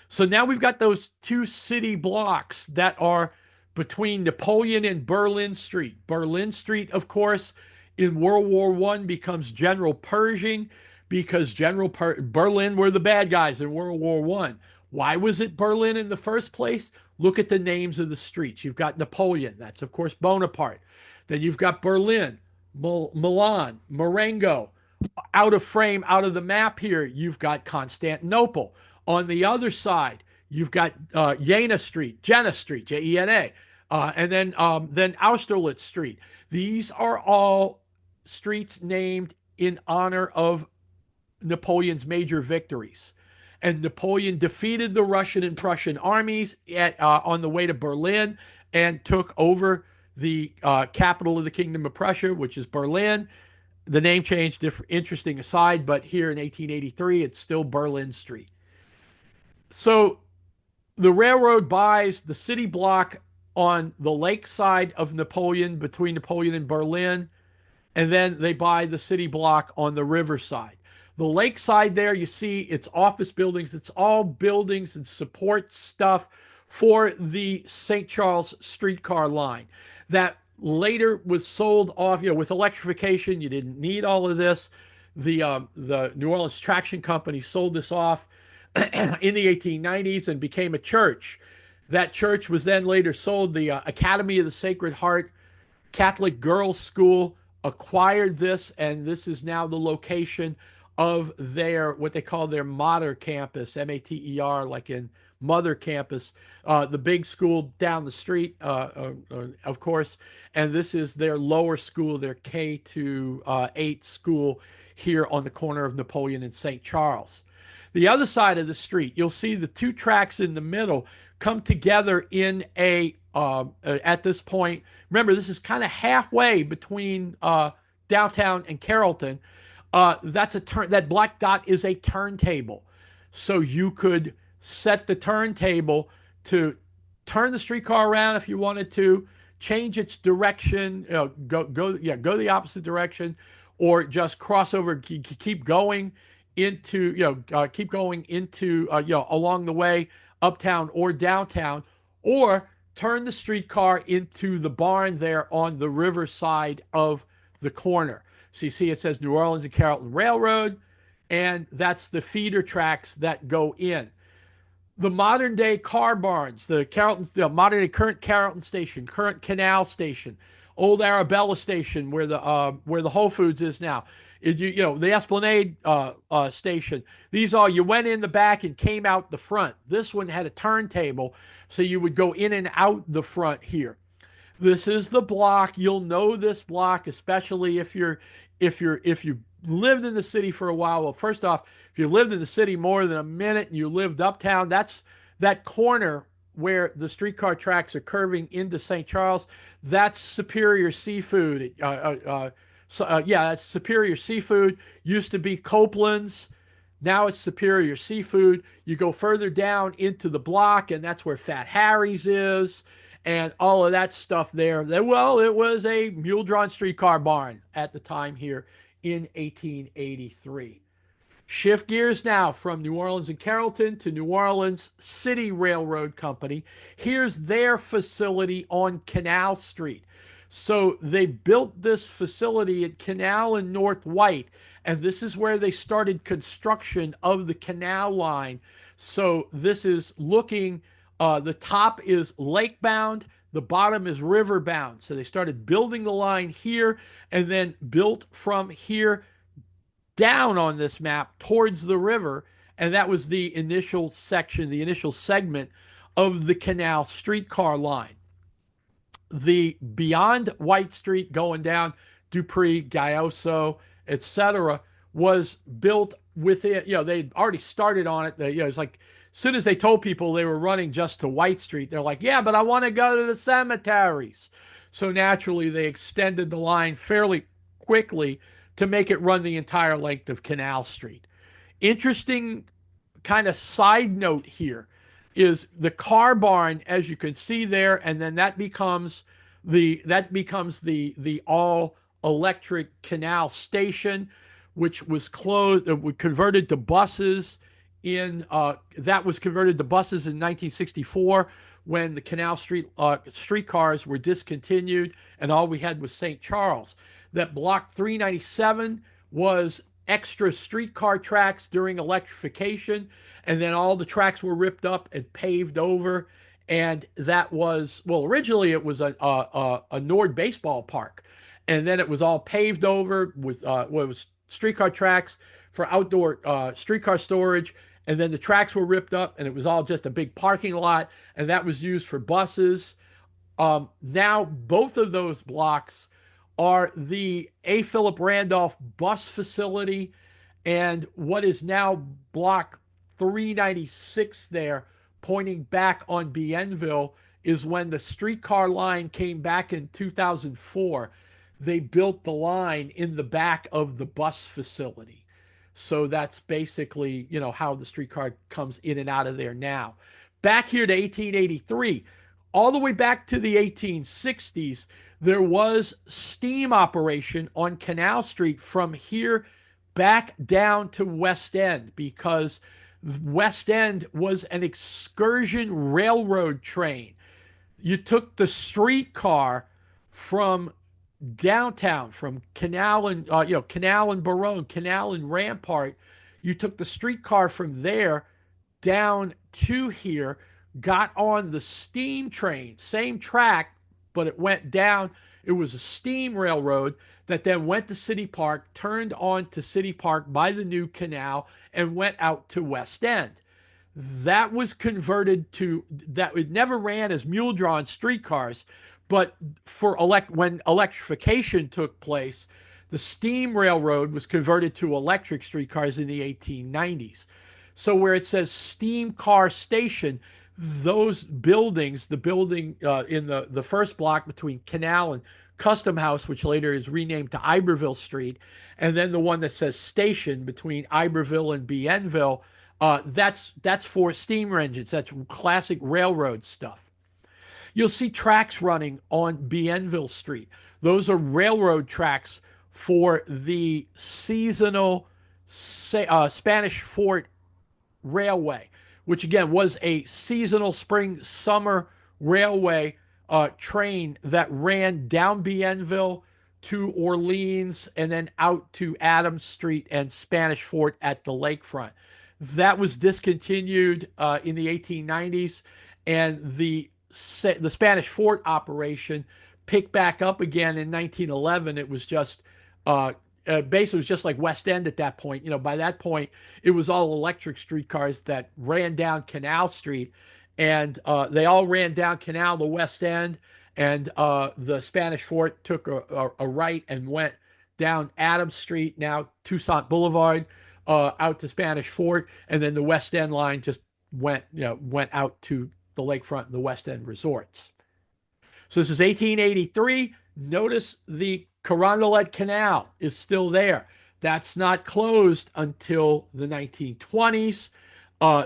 So now we've got those two city blocks that are between Napoleon and Berlin Street. Berlin Street, of course, in World War I becomes General Pershing because Berlin were the bad guys in World War I. Why was it Berlin in the first place? Look at the names of the streets. You've got Napoleon. That's, of course, Bonaparte. Then you've got Berlin, Milan, Marengo. Out of frame, out of the map here, you've got Constantinople. On the other side, you've got Jena Street, Jena, and then Austerlitz Street. These are all streets named in honor of Napoleon's major victories. And Napoleon defeated the Russian and Prussian armies on the way to Berlin and took over the capital of the Kingdom of Prussia, which is Berlin. The name changed, interesting aside, but here in 1883, it's still Berlin Street. So the railroad buys the city block on the lake side of Napoleon, between Napoleon and Berlin, and then they buy the city block on the riverside. The lake side there, you see, it's office buildings. It's all buildings and support stuff for the St. Charles streetcar line that later was sold off. With electrification, you didn't need all of this. The New Orleans Traction Company sold this off in the 1890s and became a church. That church was then later sold. The Academy of the Sacred Heart Catholic Girls School acquired this, and this is now the location of their what they call their Mater campus, Mater, like in Mother campus, the big school down the street, of course. And this is their lower school, their K to 8 school here on the corner of Napoleon and St. Charles. The other side of the street, you'll see the two tracks in the middle come together in at this point. Remember, this is kind of halfway between downtown and Carrollton. That's a turn. That black dot is a turntable, so you could set the turntable to turn the streetcar around if you wanted to, change its direction, go the opposite direction, or just cross over, keep going into keep going into along the way uptown or downtown, or turn the streetcar into the barn there on the river side of the corner. So you see it says New Orleans and Carrollton Railroad, and that's the feeder tracks that go in. The modern day car barns, the Carrollton, the modern day current Carrollton station, current Canal station, old Arabella station where the Whole Foods is now. The Esplanade station. These all you went in the back and came out the front. This one had a turntable, so you would go in and out the front here. This is the block. You'll know this block, especially if you lived in the city for a while. Well, first off, if you lived in the city more than a minute and you lived uptown, that's that corner where the streetcar tracks are curving into St. Charles. That's Superior Seafood. That's Superior Seafood. Used to be Copeland's. Now it's Superior Seafood. You go further down into the block, and that's where Fat Harry's is, and all of that stuff there. Well, it was a mule-drawn streetcar barn at the time here in 1883. Shift gears now from New Orleans and Carrollton to New Orleans City Railroad Company. Here's their facility on Canal Street. So they built this facility at Canal and North White, and this is where they started construction of the canal line. So this is looking, the top is lake bound, the bottom is river bound. So they started building the line here and then built from here down on this map towards the river. And that was the initial section, the initial segment of the canal streetcar line. The beyond White Street going down Dupree, Gayoso, etc., was built within, they'd already started on it. It's like as soon as they told people they were running just to White Street, they're like, yeah, but I want to go to the cemeteries. So naturally, they extended the line fairly quickly to make it run the entire length of Canal Street. Interesting kind of side note here is the car barn, as you can see there, and then that becomes the all electric canal station, which was closed, converted to buses that was converted to buses in 1964 when the Canal Street streetcars were discontinued and all we had was St. Charles. That block 397 was extra streetcar tracks during electrification, and then all the tracks were ripped up and paved over. And that was, well, originally it was a Nord baseball park, and then it was all paved over with it was streetcar tracks for outdoor streetcar storage, and then the tracks were ripped up, and it was all just a big parking lot, and that was used for buses. Now both of those blocks are the A. Philip Randolph bus facility, and what is now block 396 there, pointing back on Bienville, is when the streetcar line came back in 2004. They built the line in the back of the bus facility. So that's basically, how the streetcar comes in and out of there now. Back here to 1883, all the way back to the 1860s, there was steam operation on Canal Street from here back down to West End, because West End was an excursion railroad train. You took the streetcar from downtown, from Canal and Canal and Baronne, Canal and Rampart. You took the streetcar from there down to here, got on the steam train, same track, but it went down. It was a steam railroad that then went to City Park, turned on to City Park by the new canal, and went out to West End. That was converted to that. It never ran as mule drawn streetcars, but when electrification took place, the steam railroad was converted to electric streetcars in the 1890s. So where it says steam car station, those buildings, the building in the first block between Canal and Custom House, which later is renamed to Iberville Street, and then the one that says station between Iberville and Bienville, that's for steam engines. That's classic railroad stuff. You'll see tracks running on Bienville Street. Those are railroad tracks for the seasonal Spanish Fort Railway, which again was a seasonal spring summer railway train that ran down Bienville to Orleans and then out to Adams Street and Spanish Fort at the lakefront. That was discontinued in the 1890s, and the Spanish Fort operation picked back up again in 1911. It was just basically, it was just like West End at that point. By that point, it was all electric streetcars that ran down Canal Street, and they all ran down Canal to West End, and the Spanish Fort took a right and went down Adams Street, now Toussaint Boulevard, out to Spanish Fort, and then the West End line just went out to the lakefront and the West End resorts. So this is 1883. Notice the Carondelet Canal is still there. That's not closed until the 1920s.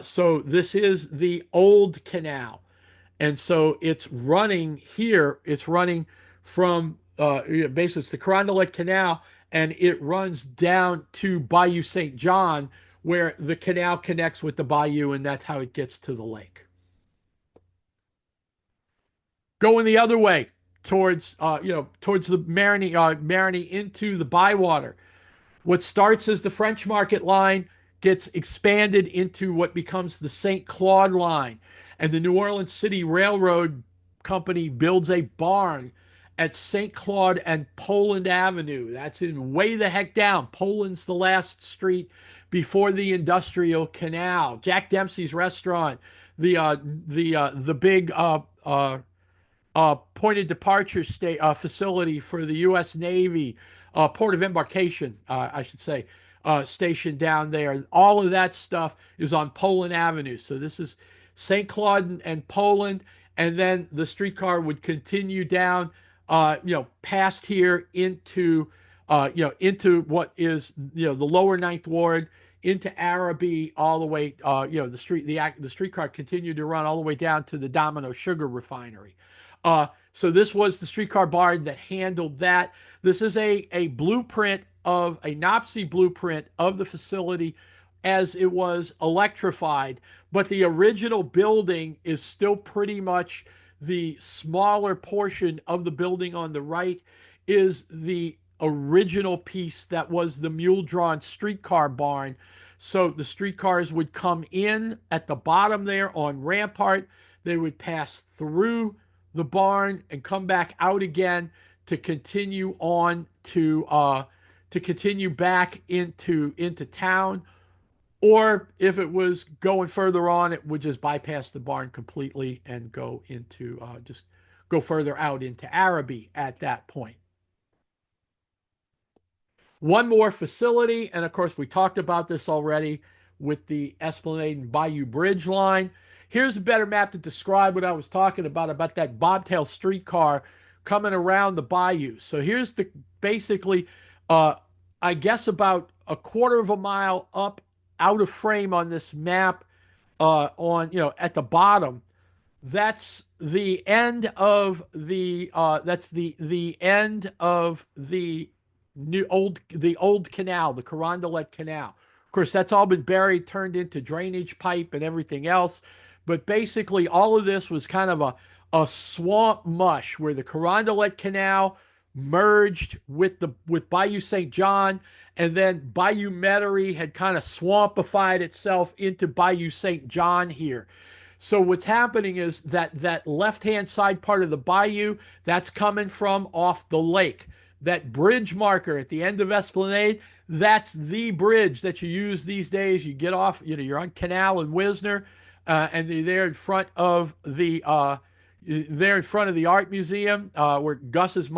So this is the old canal. And so it's running here. It's running from basically it's the Carondelet Canal, and it runs down to Bayou St. John, where the canal connects with the bayou, and that's how it gets to the lake. Going the other way towards towards the Marigny into the Bywater. What starts as the French Market line gets expanded into what becomes the St. Claude line, and the New Orleans City Railroad Company builds a barn at St. Claude and Poland Avenue. That's in way the heck down. Poland's the last street before the Industrial Canal. Jack Dempsey's restaurant, the big point of departure facility for the U.S. Navy, port of embarkation, I should say, station down there. All of that stuff is on Poland Avenue. So this is St. Claude and Poland, and then the streetcar would continue down, past here into, into what is, the lower Ninth Ward, into Araby, all the way, the streetcar continued to run all the way down to the Domino Sugar Refinery. So this was the streetcar barn that handled that. This is a blueprint of a Nazi blueprint of the facility as it was electrified, but the original building is still pretty much the smaller portion of the building on the right is the original piece that was the mule-drawn streetcar barn. So the streetcars would come in at the bottom there on Rampart. They would pass through the barn and come back out again to continue on to continue back into town. Or if it was going further on, it would just bypass the barn completely and go into just go further out into Araby at that point. One more facility, and of course we talked about this already with the Esplanade and Bayou Bridge line. Here's a better map to describe what I was talking about that bobtail streetcar coming around the bayou. So here's the basically, I guess about a quarter of a mile up out of frame on this map, at the bottom. That's the end of the end of the old canal, the Carondelet Canal. Of course, that's all been buried, turned into drainage pipe and everything else. But basically, all of this was kind of a swamp mush where the Carondelet Canal merged with Bayou St. John, and then Bayou Metairie had kind of swampified itself into Bayou St. John here. So what's happening is that that left-hand side part of the bayou, that's coming from off the lake. That bridge marker at the end of Esplanade, that's the bridge that you use these days. You get off, you're on Canal and Wisner, and you're there in front of the art museum, where Gus's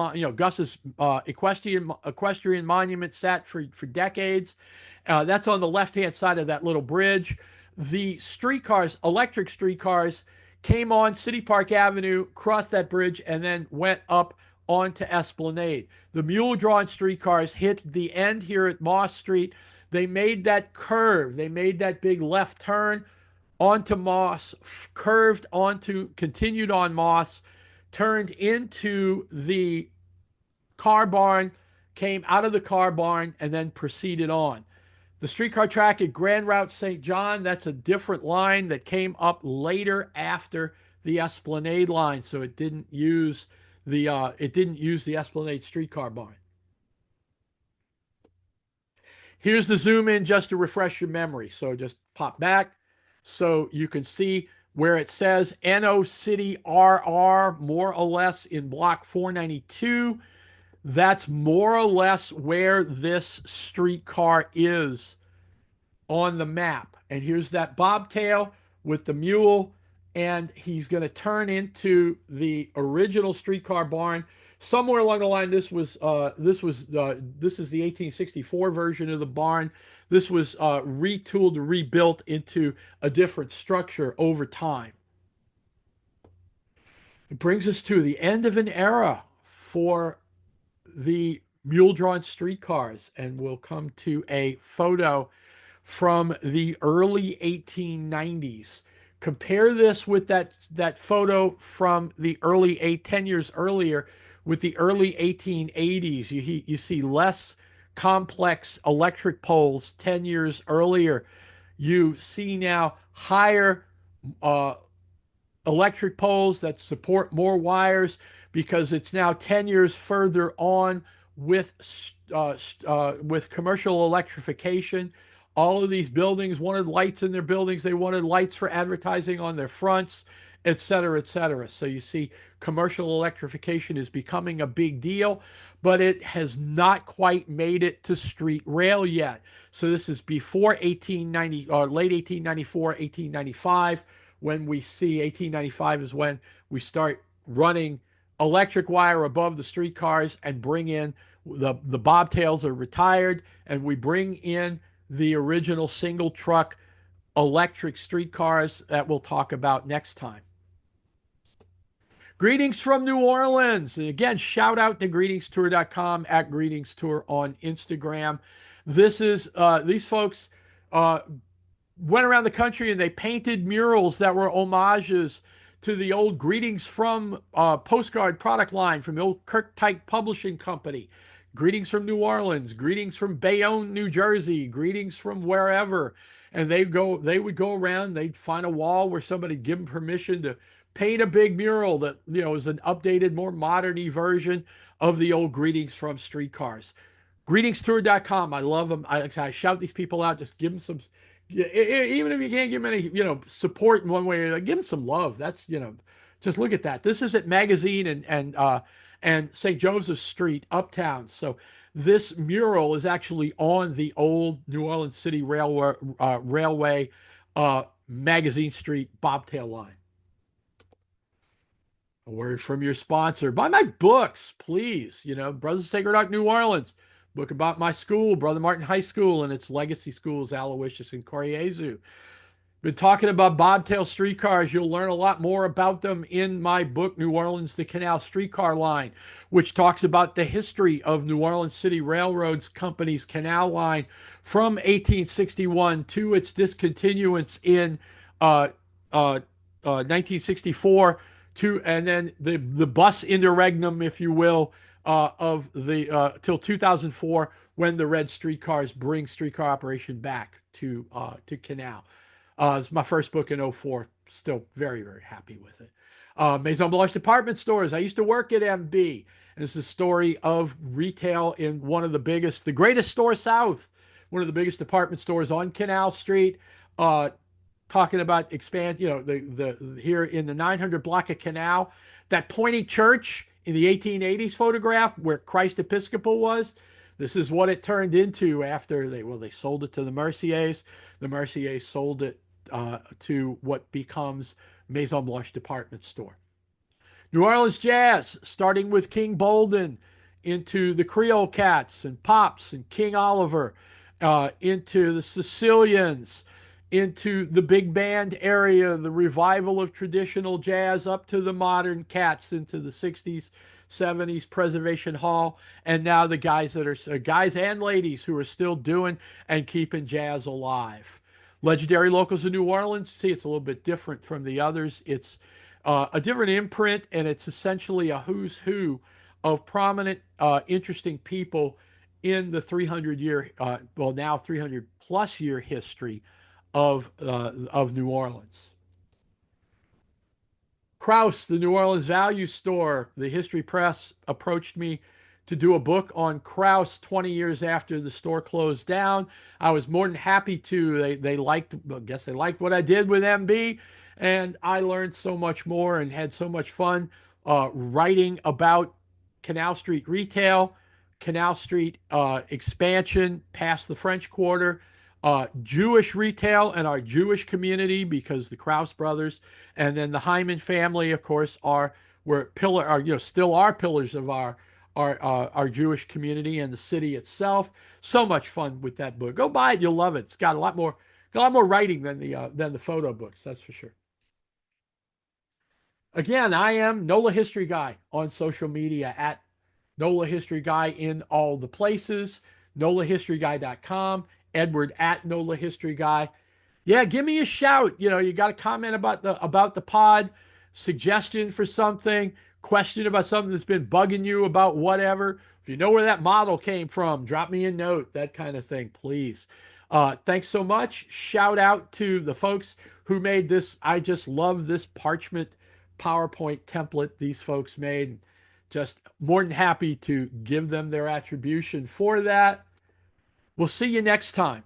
equestrian monument sat for decades. That's on the left hand side of that little bridge. The streetcars, electric streetcars, came on City Park Avenue, crossed that bridge, and then went up onto Esplanade. The mule drawn streetcars hit the end here at Moss Street. They made that curve. They made that big left turn onto Moss, curved onto, continued on Moss, turned into the car barn, came out of the car barn, and then proceeded on. The streetcar track at Grand Route St. John, that's a different line that came up later after the Esplanade line, so it didn't use the Esplanade streetcar barn. Here's the zoom in just to refresh your memory. So just pop back so you can see where it says NO City RR, more or less in block 492. That's more or less where this streetcar is on the map. And here's that bobtail with the mule, and he's going to turn into the original streetcar barn. Somewhere along the line, this is the 1864 version of the barn. This was retooled, rebuilt into a different structure over time. It brings us to the end of an era for the mule-drawn streetcars, and we'll come to a photo from the early 1890s. Compare this with that photo from the 10 years earlier with the early 1880s. You see less complex electric poles 10 years earlier. You see now higher electric poles that support more wires because it's now 10 years further on with commercial electrification. All of these buildings wanted lights in their buildings. They wanted lights for advertising on their fronts, et cetera, et cetera. So you see commercial electrification is becoming a big deal, but it has not quite made it to street rail yet. So this is before 1890, or late 1894, 1895, when we see 1895 is when we start running electric wire above the streetcars and bring in the bobtails are retired, and we bring in the original single truck electric streetcars that we'll talk about next time. Greetings from New Orleans. And again, shout out to greetingstour.com, at greetingstour on Instagram. These folks went around the country and they painted murals that were homages to the old Greetings from postcard product line from the old Kirktype Publishing Company. Greetings from New Orleans, greetings from Bayonne, New Jersey, greetings from wherever. And they would go around, they'd find a wall where somebody give them permission to paint a big mural that, is an updated, more modern-y version of the old Greetings from streetcars. Greetingstour.com. I love them. I shout these people out, just give them some, even if you can't give them any, support in one way, like, give them some love. That's, just look at that. This is at Magazine and St. Joseph Street, Uptown. So this mural is actually on the old New Orleans City Railway Magazine Street bobtail line. A word from your sponsor. Buy my books, please. Brothers of Sacred Heart New Orleans, book about my school, Brother Martin High School, and its legacy schools, Aloysius and Coriezu. Been talking about bobtail streetcars. You'll learn a lot more about them in my book, New Orleans, the Canal Streetcar Line, which talks about the history of New Orleans City Railroads Company's canal line from 1861 to its discontinuance in 1964, and then the bus interregnum, if you will, of the till 2004, when the red streetcars bring streetcar operation back to Canal. It's my first book in 2004. Still very, very happy with it. Maison Blanche department stores. I used to work at MB. And it's the story of retail in one of the greatest store south, one of the biggest department stores on Canal Street. talking about expand, the here in the 900 block of Canal, that pointy church in the 1880s photograph where Christ Episcopal was. This is what it turned into after they sold it to the Merciers. The Merciers sold it to what becomes Maison Blanche department store. New Orleans jazz, starting with King Bolden, into the Creole Cats and Pops and King Oliver, into the Sicilians, into the big band area, the revival of traditional jazz, up to the modern cats into the 60s, 70s, Preservation Hall, and now the guys that are guys and ladies who are still doing and keeping jazz alive. Legendary Locals of New Orleans. See, it's a little bit different from the others. It's a different imprint, and it's essentially a who's who of prominent, interesting people in the 300-year, well, now 300 plus year history of New Orleans. Krause, the New Orleans Value Store, the History Press approached me to do a book on Krause 20 years after the store closed down. I was more than happy to. They liked, I guess they liked what I did with MB, and I learned so much more and had so much fun writing about Canal Street retail, Canal Street expansion past the French Quarter, Jewish retail and our Jewish community, because the Krause brothers and then the Hyman family, of course, still are pillars of our Jewish community and the city itself. So much fun with that book. Go buy it, you'll love it. It's got a lot more writing than the photo books, that's for sure. Again, I am NOLA History Guy on social media, at NOLA History Guy in all the places, nolahistoryguy.com, Edward at NOLA History Guy. Yeah, give me a shout. You got a comment about the pod, suggestion for something, question about something that's been bugging you about whatever. If you know where that model came from, drop me a note, that kind of thing, please. Thanks so much. Shout out to the folks who made this. I just love this parchment PowerPoint template these folks made. Just more than happy to give them their attribution for that. We'll see you next time.